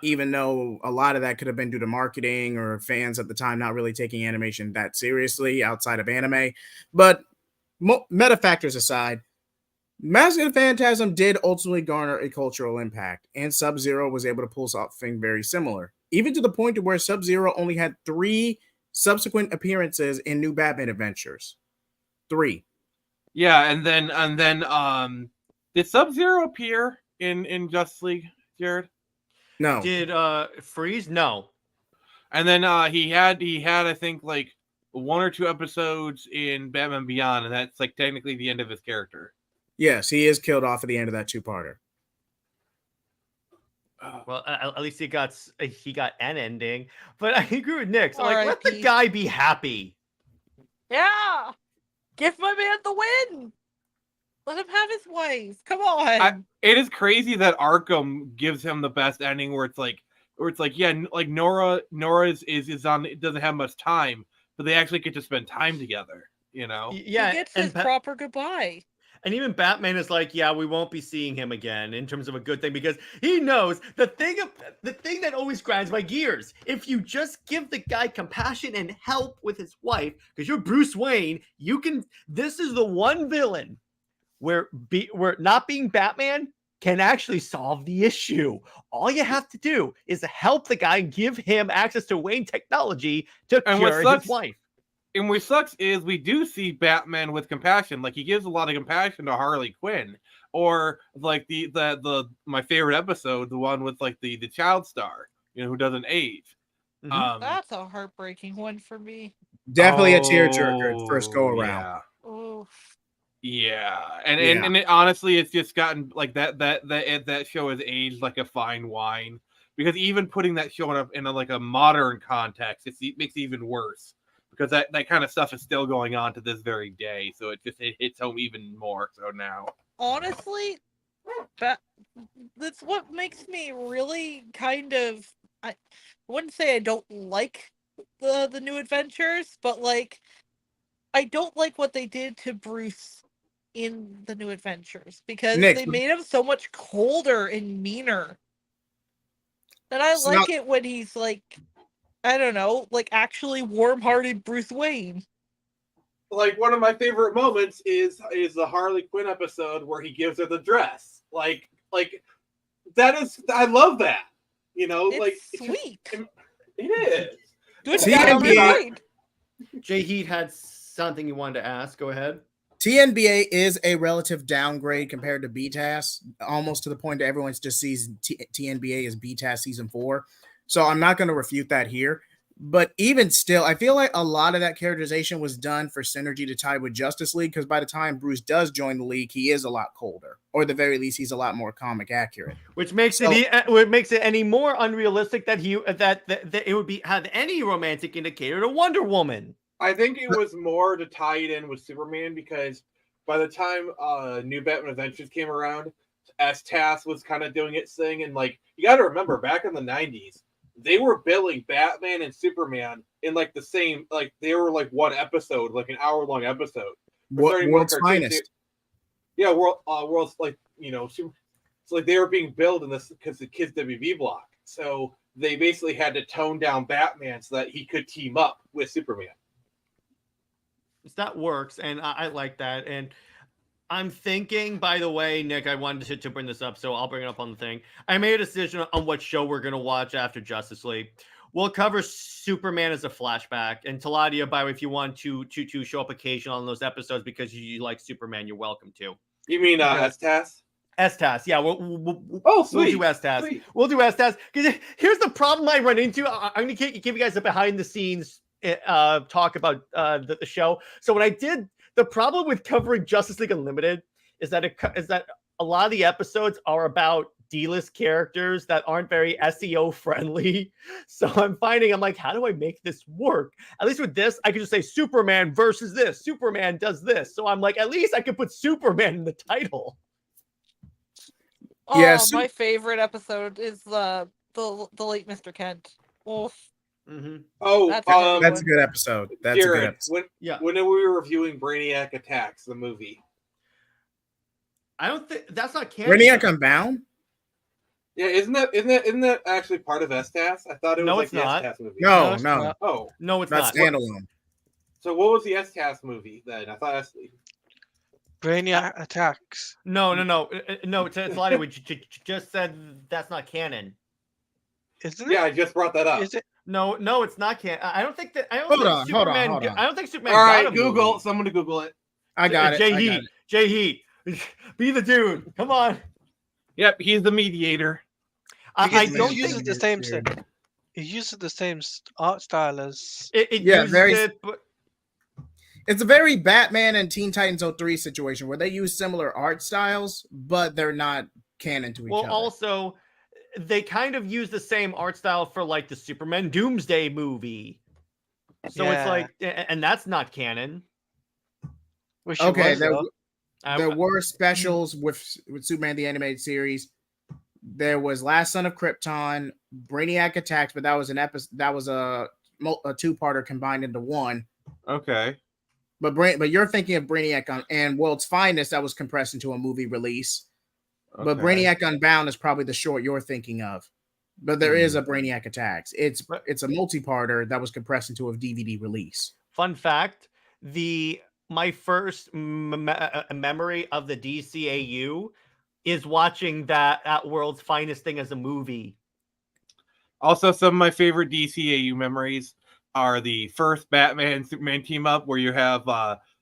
even though a lot of that could have been due to marketing or fans at the time not really taking animation that seriously outside of anime. But meta factors aside, Mask of the Phantasm did ultimately garner a cultural impact, and Sub-Zero was able to pull something very similar, even to the point to where Sub-Zero only had 3 subsequent appearances in New Batman Adventures. 3. Yeah, and then did Sub-Zero appear in Justice League, Jared? No. Did Freeze? No. And then he had I think like 1 or 2 episodes in Batman Beyond, and that's like technically the end of his character. Yes, he is killed off at the end of that 2-parter. Well, at least he got an ending. But I agree with Nick. So, like, let the guy be happy. Yeah. Give my man the win. Let him have his ways. Come on. It is crazy that Arkham gives him the best ending, where it's like yeah, like Nora is on. It doesn't have much time, but they actually get to spend time together. Yeah, he gets his proper goodbye. And even Batman is like, yeah, we won't be seeing him again in terms of a good thing, because he knows the thing that always grinds my gears. If you just give the guy compassion and help with his wife, because you're Bruce Wayne, this is the one villain where not being Batman can actually solve the issue. All you have to do is help the guy and give him access to Wayne technology to cure his wife. And what sucks is we do see Batman with compassion. Like he gives a lot of compassion to Harley Quinn, or like the my favorite episode, the one with like the child star, who doesn't age. That's a heartbreaking one for me. Definitely a tearjerker first go around. Yeah, and honestly, it's just gotten like that show has aged like a fine wine, because even putting that show up in a modern context, it makes it even worse because that kind of stuff is still going on to this very day. So it hits home even more so now. Honestly, that's what makes me really kind of. I wouldn't say I don't like the New Adventures, but like I don't like what they did to Bruce in the New Adventures because Nick, they made him so much colder and meaner. And I So like now- it when he's like, I don't know, like actually warm-hearted Bruce Wayne. Like one of my favorite moments is the Harley Quinn episode where he gives her the dress. Like that is, I love that. You know, It's sweet. It is. Good See, job, NBA right? JJheat had something you wanted to ask. Go ahead. TNBA is a relative downgrade compared to BTAS, almost to the point that everyone just sees TNBA as BTAS season 4. So I'm not going to refute that here. But even still, I feel like a lot of that characterization was done for synergy to tie with Justice League, because by the time Bruce does join the League, he is a lot colder, or at the very least, he's a lot more comic accurate. Which makes it any more unrealistic that it would have any romantic indicator to Wonder Woman. I think it was more to tie it in with Superman because by the time New Batman Adventures came around, S-TAS was kind of doing its thing, and like you got to remember back in the 90s. They were billing Batman and Superman in like the same, like they were like one episode, like an hour-long episode. World's finest. Yeah, world's like, you know, it's like they were being billed in this because the Kids WB block. So they basically had to tone down Batman so that he could team up with Superman. That works, and I like that. And I'm thinking, by the way, Nick, I wanted to bring this up, so I'll bring it up on the thing. I made a decision on what show we're going to watch after Justice League. We'll cover Superman as a flashback. And Taladia, by the way, if you want to show up occasionally on those episodes because you like Superman, you're welcome to. You mean S-TAS? S-TAS, yeah. We'll do S-TAS. Sweet. We'll do S-TAS. Because here's the problem I run into. I'm going to give you guys a behind-the-scenes talk about the show. So when I did, the problem with covering Justice League Unlimited is that a lot of the episodes are about D-list characters that aren't very SEO friendly. So I'm like, how do I make this work? At least with this, I could just say Superman versus this. Superman does this. So I'm like, at least I could put Superman in the title. Oh, Yes. my favorite episode is the late Mr. Kent. Oof. Mm-hmm. Oh, That's a good episode. That's Jared, a good episode. When we were reviewing Brainiac Attacks, the movie. I don't think that's not canon. Brainiac Unbound? Yeah, isn't that actually part of S-TAS? I thought it was No, like it's the not. S-TAS movie. No. Oh, No, it's That's not. standalone. so what was the S-TAS movie then? I thought Brainiac Attacks. No. It's a lot of we just said that's not canon. Isn't it? yeah, I just brought that up. Is it? No, it's not canon. I don't think that. Hold on. I don't think Superman. All got right, a Google. movie. Someone to Google it. I got it. JJheat, be the dude. Come on. Yep, he's the mediator. I Because don't it uses think the same. It uses the same art style as. it Yeah, uses very- it, but It's a very Batman and Teen Titans 03 situation where they use similar art styles, but they're not canon to each well, other. also they kind of use the same art style for like the Superman Doomsday movie. So it's Yeah. like, and that's not canon. Wish it Okay, was, there, though. there were specials with Superman the Animated Series. There was Last Son of Krypton, Brainiac Attacks, but that was an episode. That was a two-parter combined into one. Okay. But you're thinking of Brainiac and World's Finest that was compressed into a movie release. But Brainiac Unbound is probably the short you're thinking of. But there is a Brainiac Attacks. It's a multi-parter that was compressed into a DVD release. Fun fact: my first memory of the DCAU is watching that World's Finest thing as a movie. Also, some of my favorite DCAU memories are the first Batman and Superman team up where you have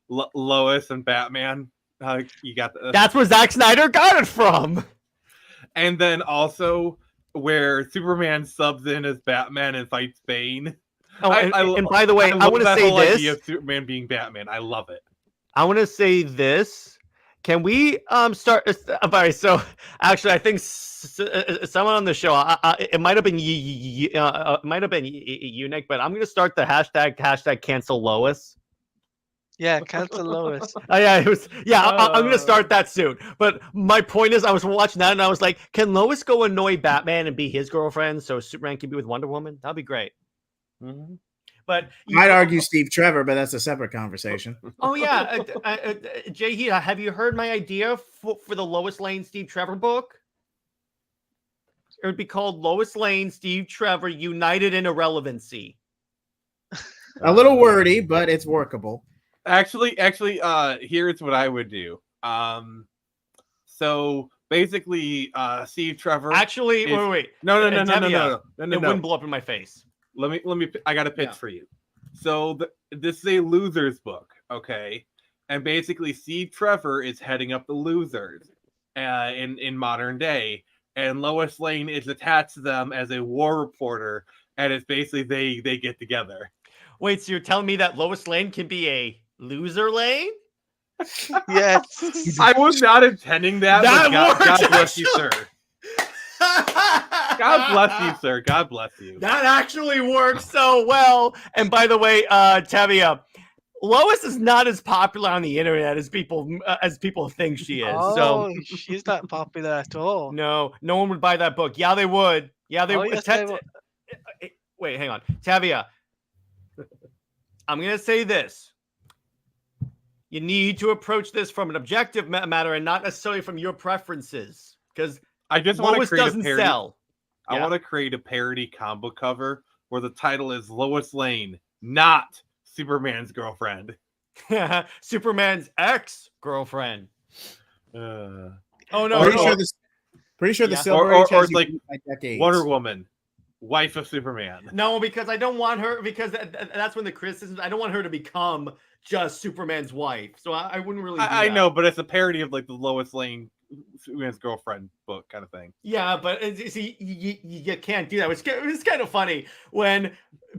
Lois and Batman. You got That's where Zack Snyder got it from. And then also where Superman subs in as Batman and fights Bane. Oh, and by the way, I want to say this. Idea of Superman being Batman. I love it. I want to say this. Can we start? All right, so actually, I think someone on the show, it might have been Unique, but I'm gonna start the hashtag cancel Lois. Yeah, cancel Lois. Oh, yeah, it was. Yeah, I'm gonna start that soon. But my point is, I was watching that and I was like, can Lois go annoy Batman and be his girlfriend so Superman can be with Wonder Woman? That'd be great. Mm-hmm. But I'd argue Steve Trevor, but that's a separate conversation. Oh yeah, JJheat, have you heard my idea for the Lois Lane Steve Trevor book? It would be called Lois Lane Steve Trevor United in Irrelevancy. A little wordy, but it's workable. Actually, here's what I would do. So basically, Steve Trevor. Actually, wait. No. It wouldn't blow up in my face. Let me. I got a pitch for you. So this is a losers book, okay? And basically, Steve Trevor is heading up the losers in modern day, and Lois Lane is attached to them as a war reporter, and it's basically they get together. Wait, so you're telling me that Lois Lane can be a loser lane? Yes. I was not intending that. That God works, bless you, sir. God bless you, sir. God bless you. That actually works so well. And by the way, Tavia, Lois is not as popular on the internet as people think she is. Oh, she's not popular at all. No one would buy that book. Yeah, they would. Yeah, they would. Yes, they would. Wait, hang on, Tavia. I'm gonna say this. You need to approach this from an objective matter and not necessarily from your preferences, because I just want to create doesn't a parody. sell. I want to create a parody combo cover where the title is Lois Lane, not Superman's girlfriend. Superman's ex-girlfriend. Oh no! Pretty sure the Yeah. Silver Or Age has like by decades. Wonder Woman, wife of Superman. No, because I don't want her, because that's when the criticisms. I don't want her to become just Superman's wife. So I wouldn't really. I know, but it's a parody of like the Lois Lane, Superman's girlfriend book kind of thing. Yeah, but see, you can't do that. It's kind of funny when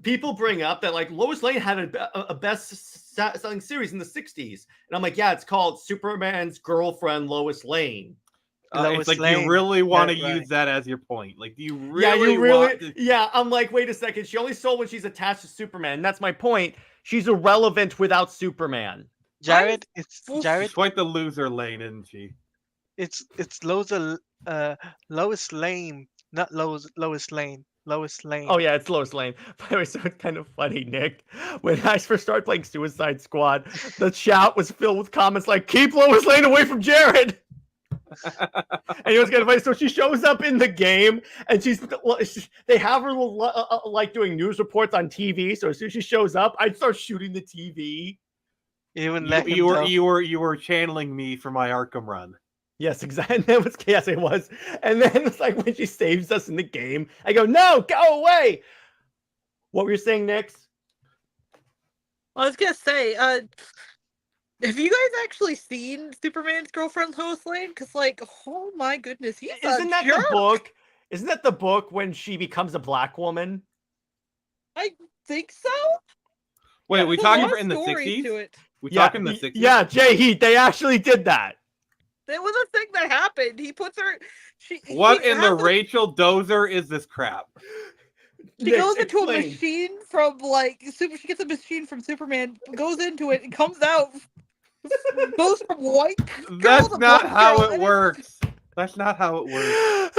people bring up that like Lois Lane had a best-selling series in the 60s. And I'm like, yeah, it's called Superman's Girlfriend, Lois Lane. It's like, you really want to use that as your point. Like, do you really want to... Yeah, I'm like, wait a second. She only sold when she's attached to Superman. And that's my point. She's irrelevant without Superman. Jared, She's quite the loser Lane, isn't she? It's Lois Lane, not Lois Lane. Lois Lane. Oh yeah, it's Lois Lane. By the way, so it's kind of funny, Nick. When I first started playing Suicide Squad, the chat was filled with comments like, "Keep Lois Lane away from Jared." And it was kind of funny. So she shows up in the game, and they have her like doing news reports on TV. So as soon as she shows up, I'd start shooting the TV. You were channeling me for my Arkham run. Yes, exactly. Yes, it was. And then it's like when she saves us in the game, I go, "No, go away." What were you saying, Nix? I was gonna say, have you guys actually seen Superman's girlfriend Lois Lane? Because, like, oh my goodness, Isn't that the book? Isn't that the book when she becomes a black woman? I think so. Wait, we talking in the 60s? We talking in the 60s? Yeah, JJheat, they actually did that. It was a thing that happened. He puts her. What in the Rachel Dozer is this crap? She goes into a machine from like She gets a machine from Superman, goes into it, and comes out. Goes from white. That's not how it works. That's not how it works.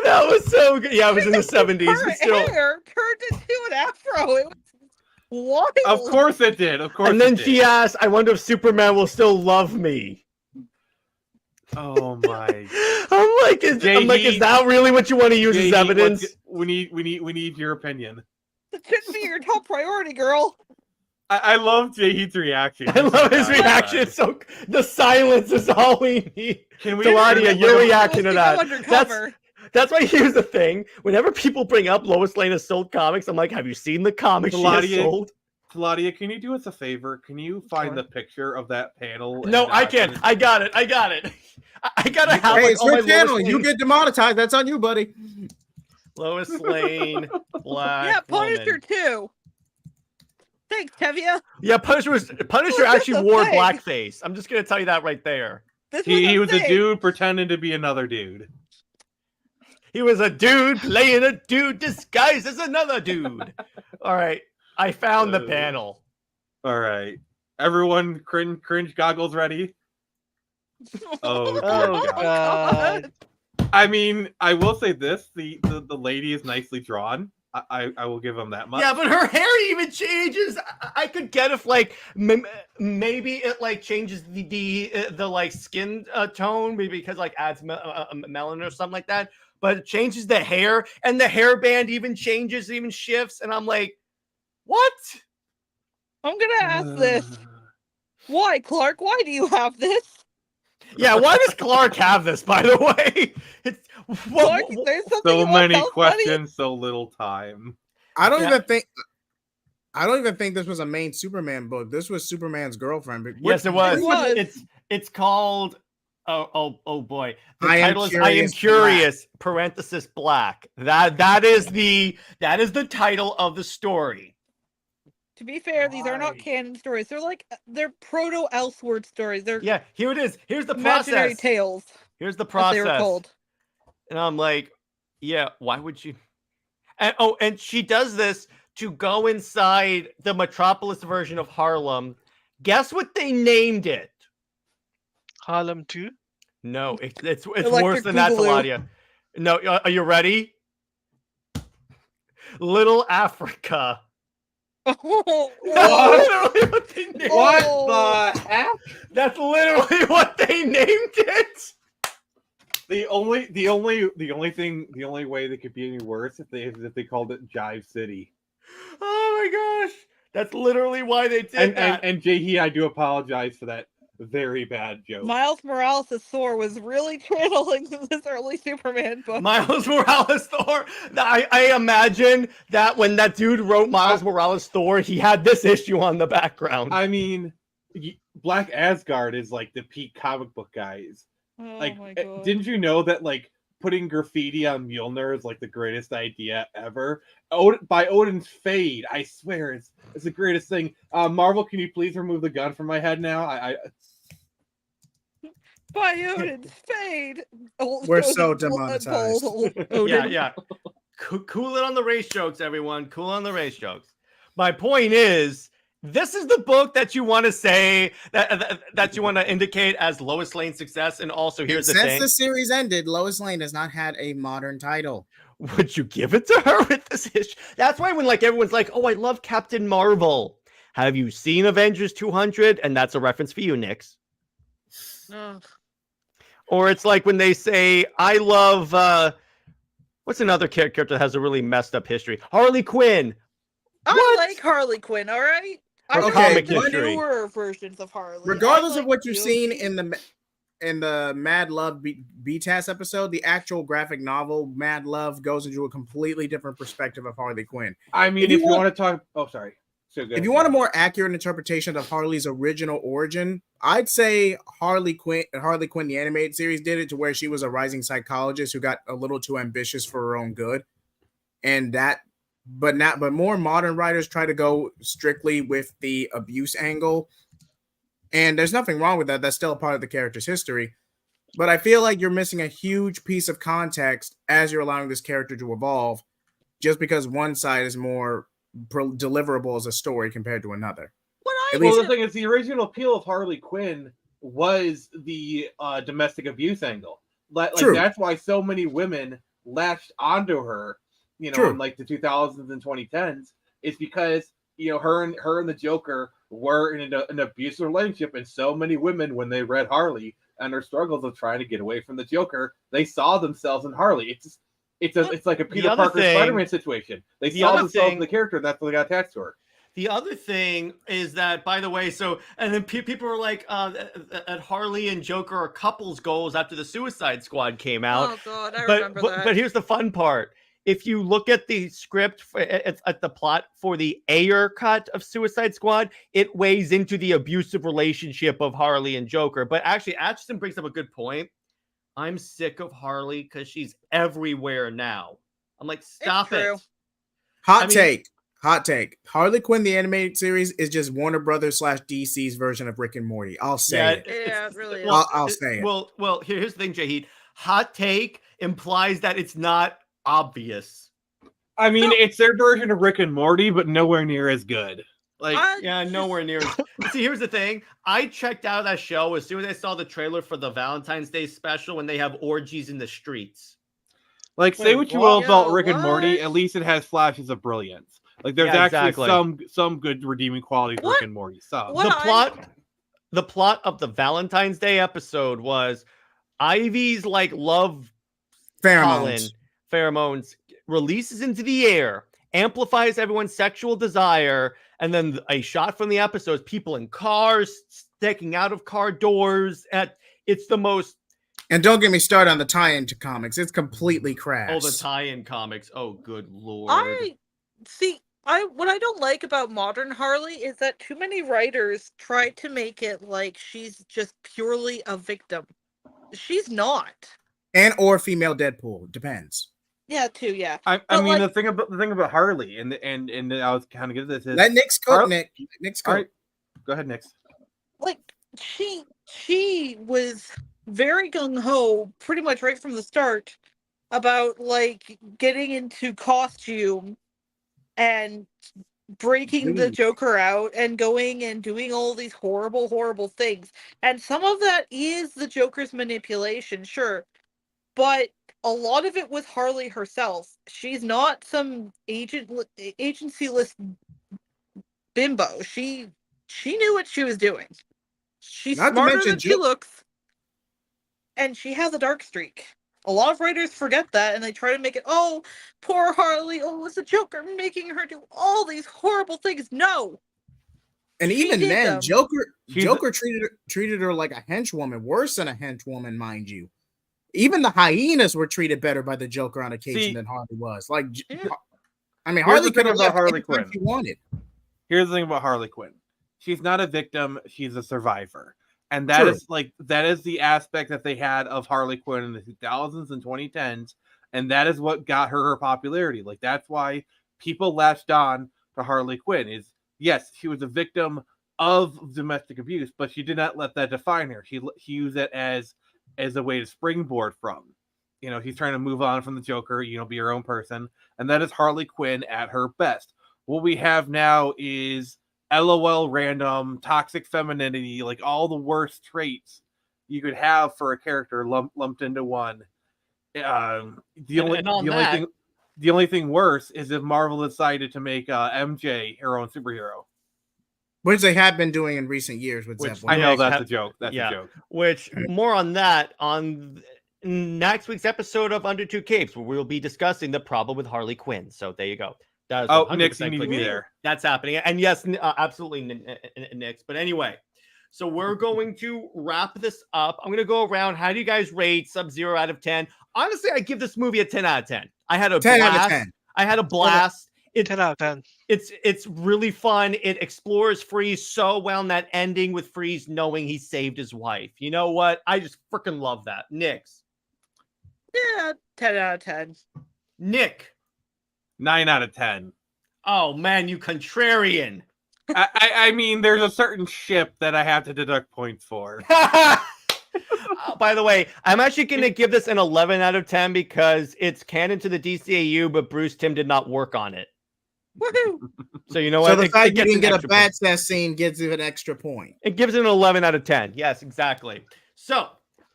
That was so good. Yeah, it was in the 70s. Her hair turned into an afro. It was wild. Of course it did. Of course. And then she asked, "I wonder if Superman will still love me." Oh my! I'm like, is that really what you want to use as evidence? We need your opinion. It shouldn't be your top priority, girl. I love JJheat's reaction. I love his reaction. So the silence is all we need. Can we? Teladia, your reaction to that? Undercover. That's why here's the thing. Whenever people bring up Lois Lane has sold comics, I'm like, have you seen the comics she has sold? Claudia, can you do us a favor? Can you find the picture of that panel? No, I can't. I got it. I gotta have. Hey, it's your channel. You get demonetized. That's on you, buddy. Lois Lane, black. Yeah, Punisher too. Thanks, Tevia. Yeah, Punisher actually wore blackface. I'm just gonna tell you that right there. This He was was a thing. dude pretending to be another dude. He was a dude playing a dude disguised as another dude. All right, I found the panel. All right, everyone, cringe goggles ready. Oh, Oh dear God. God. I mean, I will say this: the lady is nicely drawn. I will give him that much. Yeah, but her hair even changes. I could get if like maybe it like changes the like skin tone, maybe because like adds melanin or something like that. But it changes the hair, and the hairband even changes, even shifts, and I'm like, what? I'm gonna ask this. Why, Clark? Why do you have this? Yeah, why does Clark have this? By the way, it's Clark, there's something So you want to many tell somebody? questions, so little time. I don't Yeah. even think this was a main Superman book. This was Superman's girlfriend. But Yes, it was. It was. It's called. Oh boy. The I Am title is "I Am Curious Curious." Parenthesis Black. That is the title of the story. To be fair, these are not Why? canon stories. They're proto Elseworld stories. They're Yeah, here it is. Here's the imaginary process. tales, Here's the as they were process. called. And I'm like, yeah, why would you? And and she does this to go inside the Metropolis version of Harlem. Guess what they named it? Harlem 2. No, it's worse Electric than that, Boogaloo. Eladia. No, are you ready? Little Africa. Oh, That's literally what they named What Oh. the heck? That's literally what they named it. The only way they could be any worse if they called it Jive City. Oh my gosh, that's literally why they did that. And JJheat, I do apologize for that very bad joke. Miles Morales' Thor was really channeling this early Superman book. Miles Morales Thor. I imagine that when that dude wrote Miles Morales Thor, he had this issue on the background. I mean, Black Asgard is like the peak comic book guys. Oh Like, my god. didn't you know that like putting graffiti on Mjolnir is like the greatest idea ever? By Odin's Fade, I swear it's the greatest thing. Marvel, can you please remove the gun from my head now? By Odin's Fade. We're so Odin- demonetized. Odin. Yeah. Cool it on the race jokes, everyone. Cool on the race jokes. My point is, this is the book that you want to say that you want to indicate as Lois Lane's success, and also here's the Since thing: the series ended, Lois Lane has not had a modern title. would you give it to her with this issue? That's why when like everyone's like, "Oh, I love Captain Marvel." Have you seen Avengers 200? And that's a reference for you, Nix. Ugh. Or it's like when they say, "I love." What's another character that has a really messed up history? Harley Quinn. I What? like Harley Quinn, all right? I Her don't comic like the history. newer versions of Harley. Regardless I of what like you've the seen OG. in the Mad Love BTAS episode, the actual graphic novel Mad Love goes into a completely different perspective of Harley Quinn. I mean, If you if you want to talk, oh sorry. So good. If you want a more accurate interpretation of Harley's original origin, I'd say Harley Quinn, the animated series, did it to where she was a rising psychologist who got a little too ambitious for her own good, and that. But more modern writers try to go strictly with the abuse angle, and there's nothing wrong with that. That's still a part of the character's history. But I feel like you're missing a huge piece of context as you're allowing this character to evolve, just because one side is more deliverable as a story compared to another. At Well, least the thing is, the original appeal of Harley Quinn was the domestic abuse angle. Like True. that's why so many women latched onto her, True. in like the 2000s and 2010s. It's because her and the Joker were in an abusive relationship, and so many women, when they read Harley and her struggles of trying to get away from the Joker, they saw themselves in Harley. It's like a Peter other Parker thing- Spider-Man situation. They the saw other themselves in thing- the character, and that's why they got attached to her. The other thing is that, by the way, and then people were like, that Harley and Joker are couples goals after the Suicide Squad came out. Oh god, I but, remember but, that. but here's the fun part. If you look at the script, at the plot for the Ayer cut of Suicide Squad, it weighs into the abusive relationship of Harley and Joker. But actually, Atchison brings up a good point. I'm sick of Harley because she's everywhere now. I'm like, stop true. it. hot I mean, take. Hot take: Harley Quinn the animated series is just Warner Brothers / DC's version of Rick and Morty. I'll say it. Yeah, it really is. I'll say it. Well, here's the thing, JJheat. Hot take implies that it's not obvious. I mean, it's their version of Rick and Morty, but nowhere near as good. Like, Yeah, nowhere near. See, here's the thing. I checked out that show as soon as I saw the trailer for the Valentine's Day special when they have orgies in the streets. Like, say Wait, what you will what? about Rick and Morty, What? at least it has flashes of brilliance. Like, there's Yeah, actually exactly. some good redeeming qualities to What? Rick and Morty. Some. What? The plot of the Valentine's Day episode was Ivy's like love pollen, Pheromones. releases into the air, amplifies everyone's sexual desire, and then a shot from the episode is people in cars sticking out of car doors. It's the most. And don't get me started on the tie-in to comics. It's completely crass. Oh, the tie-in comics. Oh, good lord. What I don't like about modern Harley is that too many writers try to make it like she's just purely a victim. She's not. And or female Deadpool. Depends. Yeah, too. Yeah. I But, mean, like- the thing about Harley, and I was kind of get this is Let Nick's cook, Har- Nick. Nick's all cook. right. Go ahead, Nick. Like she was very gung ho, pretty much right from the start, about like getting into costume and breaking the Joker out and going and doing all these horrible, horrible things. And some of that is the Joker's manipulation, sure. But a lot of it was Harley herself. She's not some agency-less bimbo. She knew what she was doing. She's Not to smarter mention than she looks. And she has a dark streak. A lot of writers forget that, and they try to make it, oh, poor Harley, oh, it's the Joker making her do all these horrible things. No. And She even did then, them. Joker treated her like a henchwoman, worse than a henchwoman, mind you. Even the hyenas were treated better by the Joker on occasion than Harley was. Like, Yeah. I mean, Here's Harley the could thing have about left Harley anytime Quinn. she wanted. Here's the thing about Harley Quinn. She's not a victim, she's a survivor. And that True. is the aspect that they had of Harley Quinn in the 2000s and 2010s, and that is what got her popularity. Like, that's why people latched on to Harley Quinn. Is yes, she was a victim of domestic abuse, but she did not let that define her. She used it as a way to springboard from. You know, she's trying to move on from the Joker, be her own person, and that is Harley Quinn at her best. What we have now is LOL random, toxic femininity, like all the worst traits you could have for a character lumped into one. The only thing worse is if Marvel decided to make MJ her own superhero. Which they have been doing in recent years with Zeb. I know that's a joke. That's a joke. Which more on that on next week's episode of Under Two Capes, where we'll be discussing the problem with Harley Quinn. So there you go. That is Nick, you need to be there. That's happening. And yes, absolutely, Nick. But anyway, so we're going to wrap this up. I'm going to go around. How do you guys rate Sub-Zero out of 10? Honestly, I give this movie a 10 out of 10. I had a 10 blast. out of 10. I had a blast. 10 out of 10. It's really fun. It explores Freeze so well in that ending with Freeze knowing he saved his wife. You know what? I just freaking love that. Nick's. Yeah, 10 out of 10. Nick. 9 out of 10. Oh man, you contrarian. I mean, there's a certain ship that I have to deduct points for. By the way, I'm actually going to give this an 11 out of 10 because it's canon to the DCAU, but Bruce Timm did not work on it. Woohoo! So you know So what? the fact you gets didn't an get a extra bad point. sex scene gives it an extra point. It gives it an 11 out of 10. Yes, exactly. So,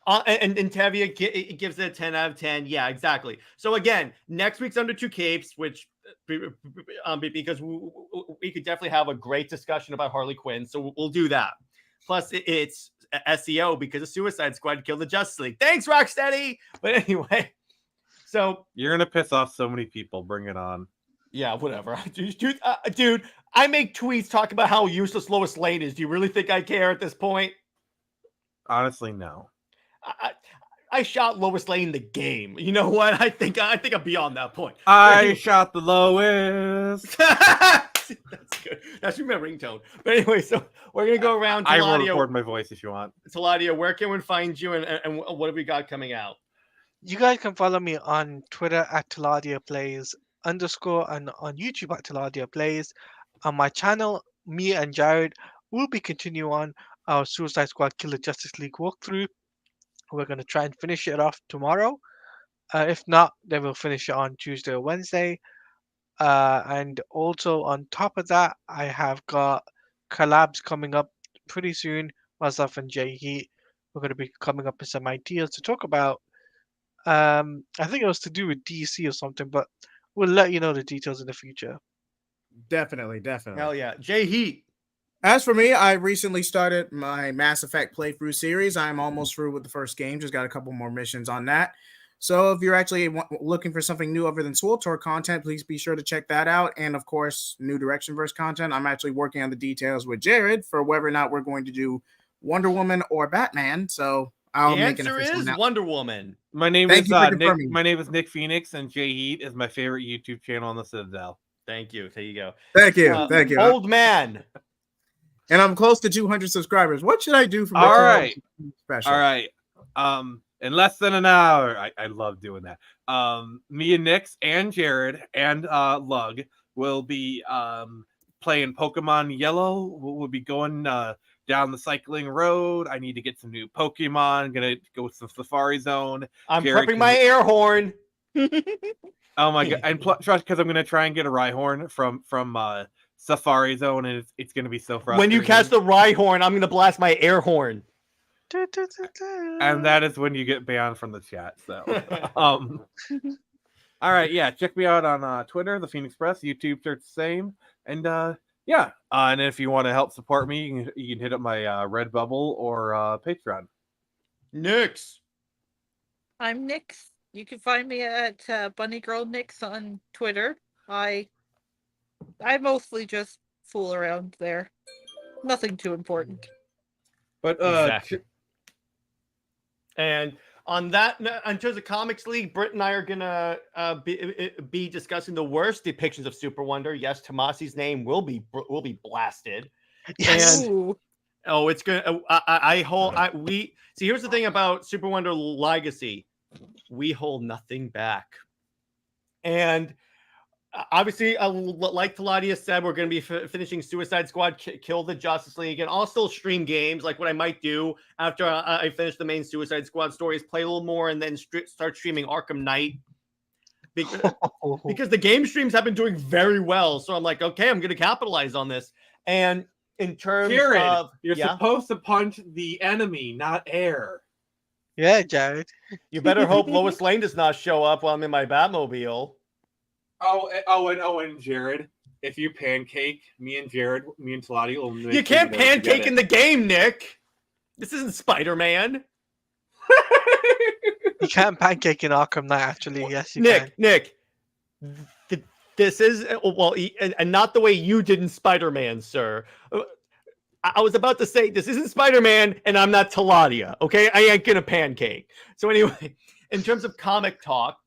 and Tevia, it gives it a 10 out of 10. Yeah, exactly. So again, next week's Under Two Capes, which because we could definitely have a great discussion about Harley Quinn. So we'll do that. Plus, it's SEO because the Suicide Squad killed the Justice League. Thanks, Rocksteady. But anyway, so you're gonna piss off so many people. Bring it on. Yeah, whatever. Dude, I make tweets talking about how useless Lois Lane is. Do you really think I care at this point? Honestly, no. I shot Lois Lane in the game. You know what? I think I'm beyond that point. I shot the Lois. That's good. That's my ringtone. But anyway, so we're gonna go around. I will record my voice if you want. Taladia, where can we find you, and what have we got coming out? You guys can follow me on Twitter at Taladia Plays, _, and on YouTube at Tiladia Plays. On my channel, me and Jared will be continuing on our Suicide Squad Killer Justice League walkthrough. We're going to try and finish it off tomorrow. If not, then we'll finish it on Tuesday or Wednesday. And also on top of that, I have got collabs coming up pretty soon. Myself and JJheat, we're going to be coming up with some ideas to talk about. I think it was to do with DC or something, but we'll let you know the details in the future. Definitely, definitely. Hell yeah. JJheat. As for me, I recently started my Mass Effect playthrough series. I'm almost through with the first game. Just got a couple more missions on that. So if you're actually looking for something new other than SWTOR content, please be sure to check that out. And of course, new Directionverse content. I'm actually working on the details with Jared for whether or not we're going to do Wonder Woman or Batman. So I'll The make an answer official is announcement. Wonder Woman. My name Thank is you for Nick. confirming. My name is Nick Phoenix, and JJheat is my favorite YouTube channel on the Citadel. Thank you. There you go. Thank you. Thank you. Old man. And I'm close to 200 subscribers. What should I do for my All 200 right. special? All right. In less than an hour, I love doing that. Me and Nix and Jared and Lug will be playing Pokemon Yellow. We'll be going down the cycling road. I need to get some new Pokemon. Gonna go with some Safari Zone. I'm Jared prepping can- my air horn. Oh my god! And trust, because I'm gonna try and get a Rhyhorn from Safari Zone, and it's gonna be so frustrating. When you catch the Rhyhorn, I'm gonna blast my air horn. And that is when you get banned from the chat. So, all right, yeah, check me out on Twitter, the Phoenix Press, YouTube, search the same, and yeah, and if you want to help support me, you can hit up my Redbubble or Patreon. Nix. I'm Nix. You can find me at Bunny Girl Nix on Twitter. I mostly just fool around there. Nothing too important. But Exactly. And on that, in terms of Comics League, Britt and I are gonna be discussing the worst depictions of Super Wonder. Yes, Tomasi's name will be blasted. Yes. And Ooh. oh, it's gonna. We see. Here's the thing about Super Wonder Legacy: we hold nothing back, and obviously, like Taladia said, we're going to be finishing Suicide Squad, Kill the Justice League, and I'll still stream games. Like what I might do after I finish the main Suicide Squad stories, play a little more, and then start streaming Arkham Knight. Because the game streams have been doing very well. So I'm like, okay, I'm going to capitalize on this. And in terms Jared, of... you're supposed to punch the enemy, not air. Yeah, Jared. You better hope Lois Lane does not show up while I'm in my Batmobile. And Jared, if you pancake me and Talati will make You can't know pancake to in the game, Nick. This isn't Spider-Man. You can't pancake in Arkham Knight, actually. Yes, you can. Nick, this is and not the way you did in Spider-Man, sir. I was about to say this isn't Spider-Man, and I'm not Taladia. Okay, I ain't gonna pancake. So anyway, in terms of comic talk,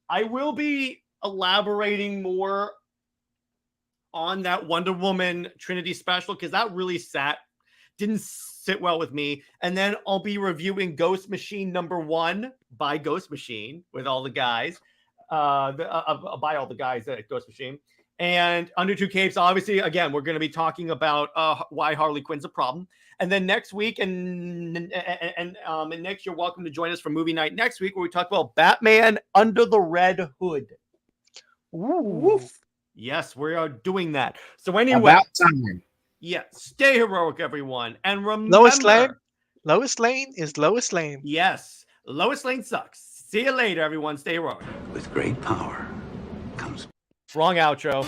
I will be elaborating more on that Wonder Woman Trinity special because that really didn't sit well with me. And then I'll be reviewing Ghost Machine #1 by Ghost Machine with all the guys, by all the guys at Ghost Machine. And Under Two Capes, obviously, again, we're going to be talking about why Harley Quinn's a problem. And then next week, and Nick, you're welcome to join us for movie night next week, where we talk about Batman Under the Red Hood. Ooh. Yes, we are doing that. So anyway, About time. yeah, stay heroic, everyone, and remember, Lois Lane is Lois Lane. Yes, Lois Lane sucks. See you later, everyone. Stay heroic. With great power comes Wrong outro.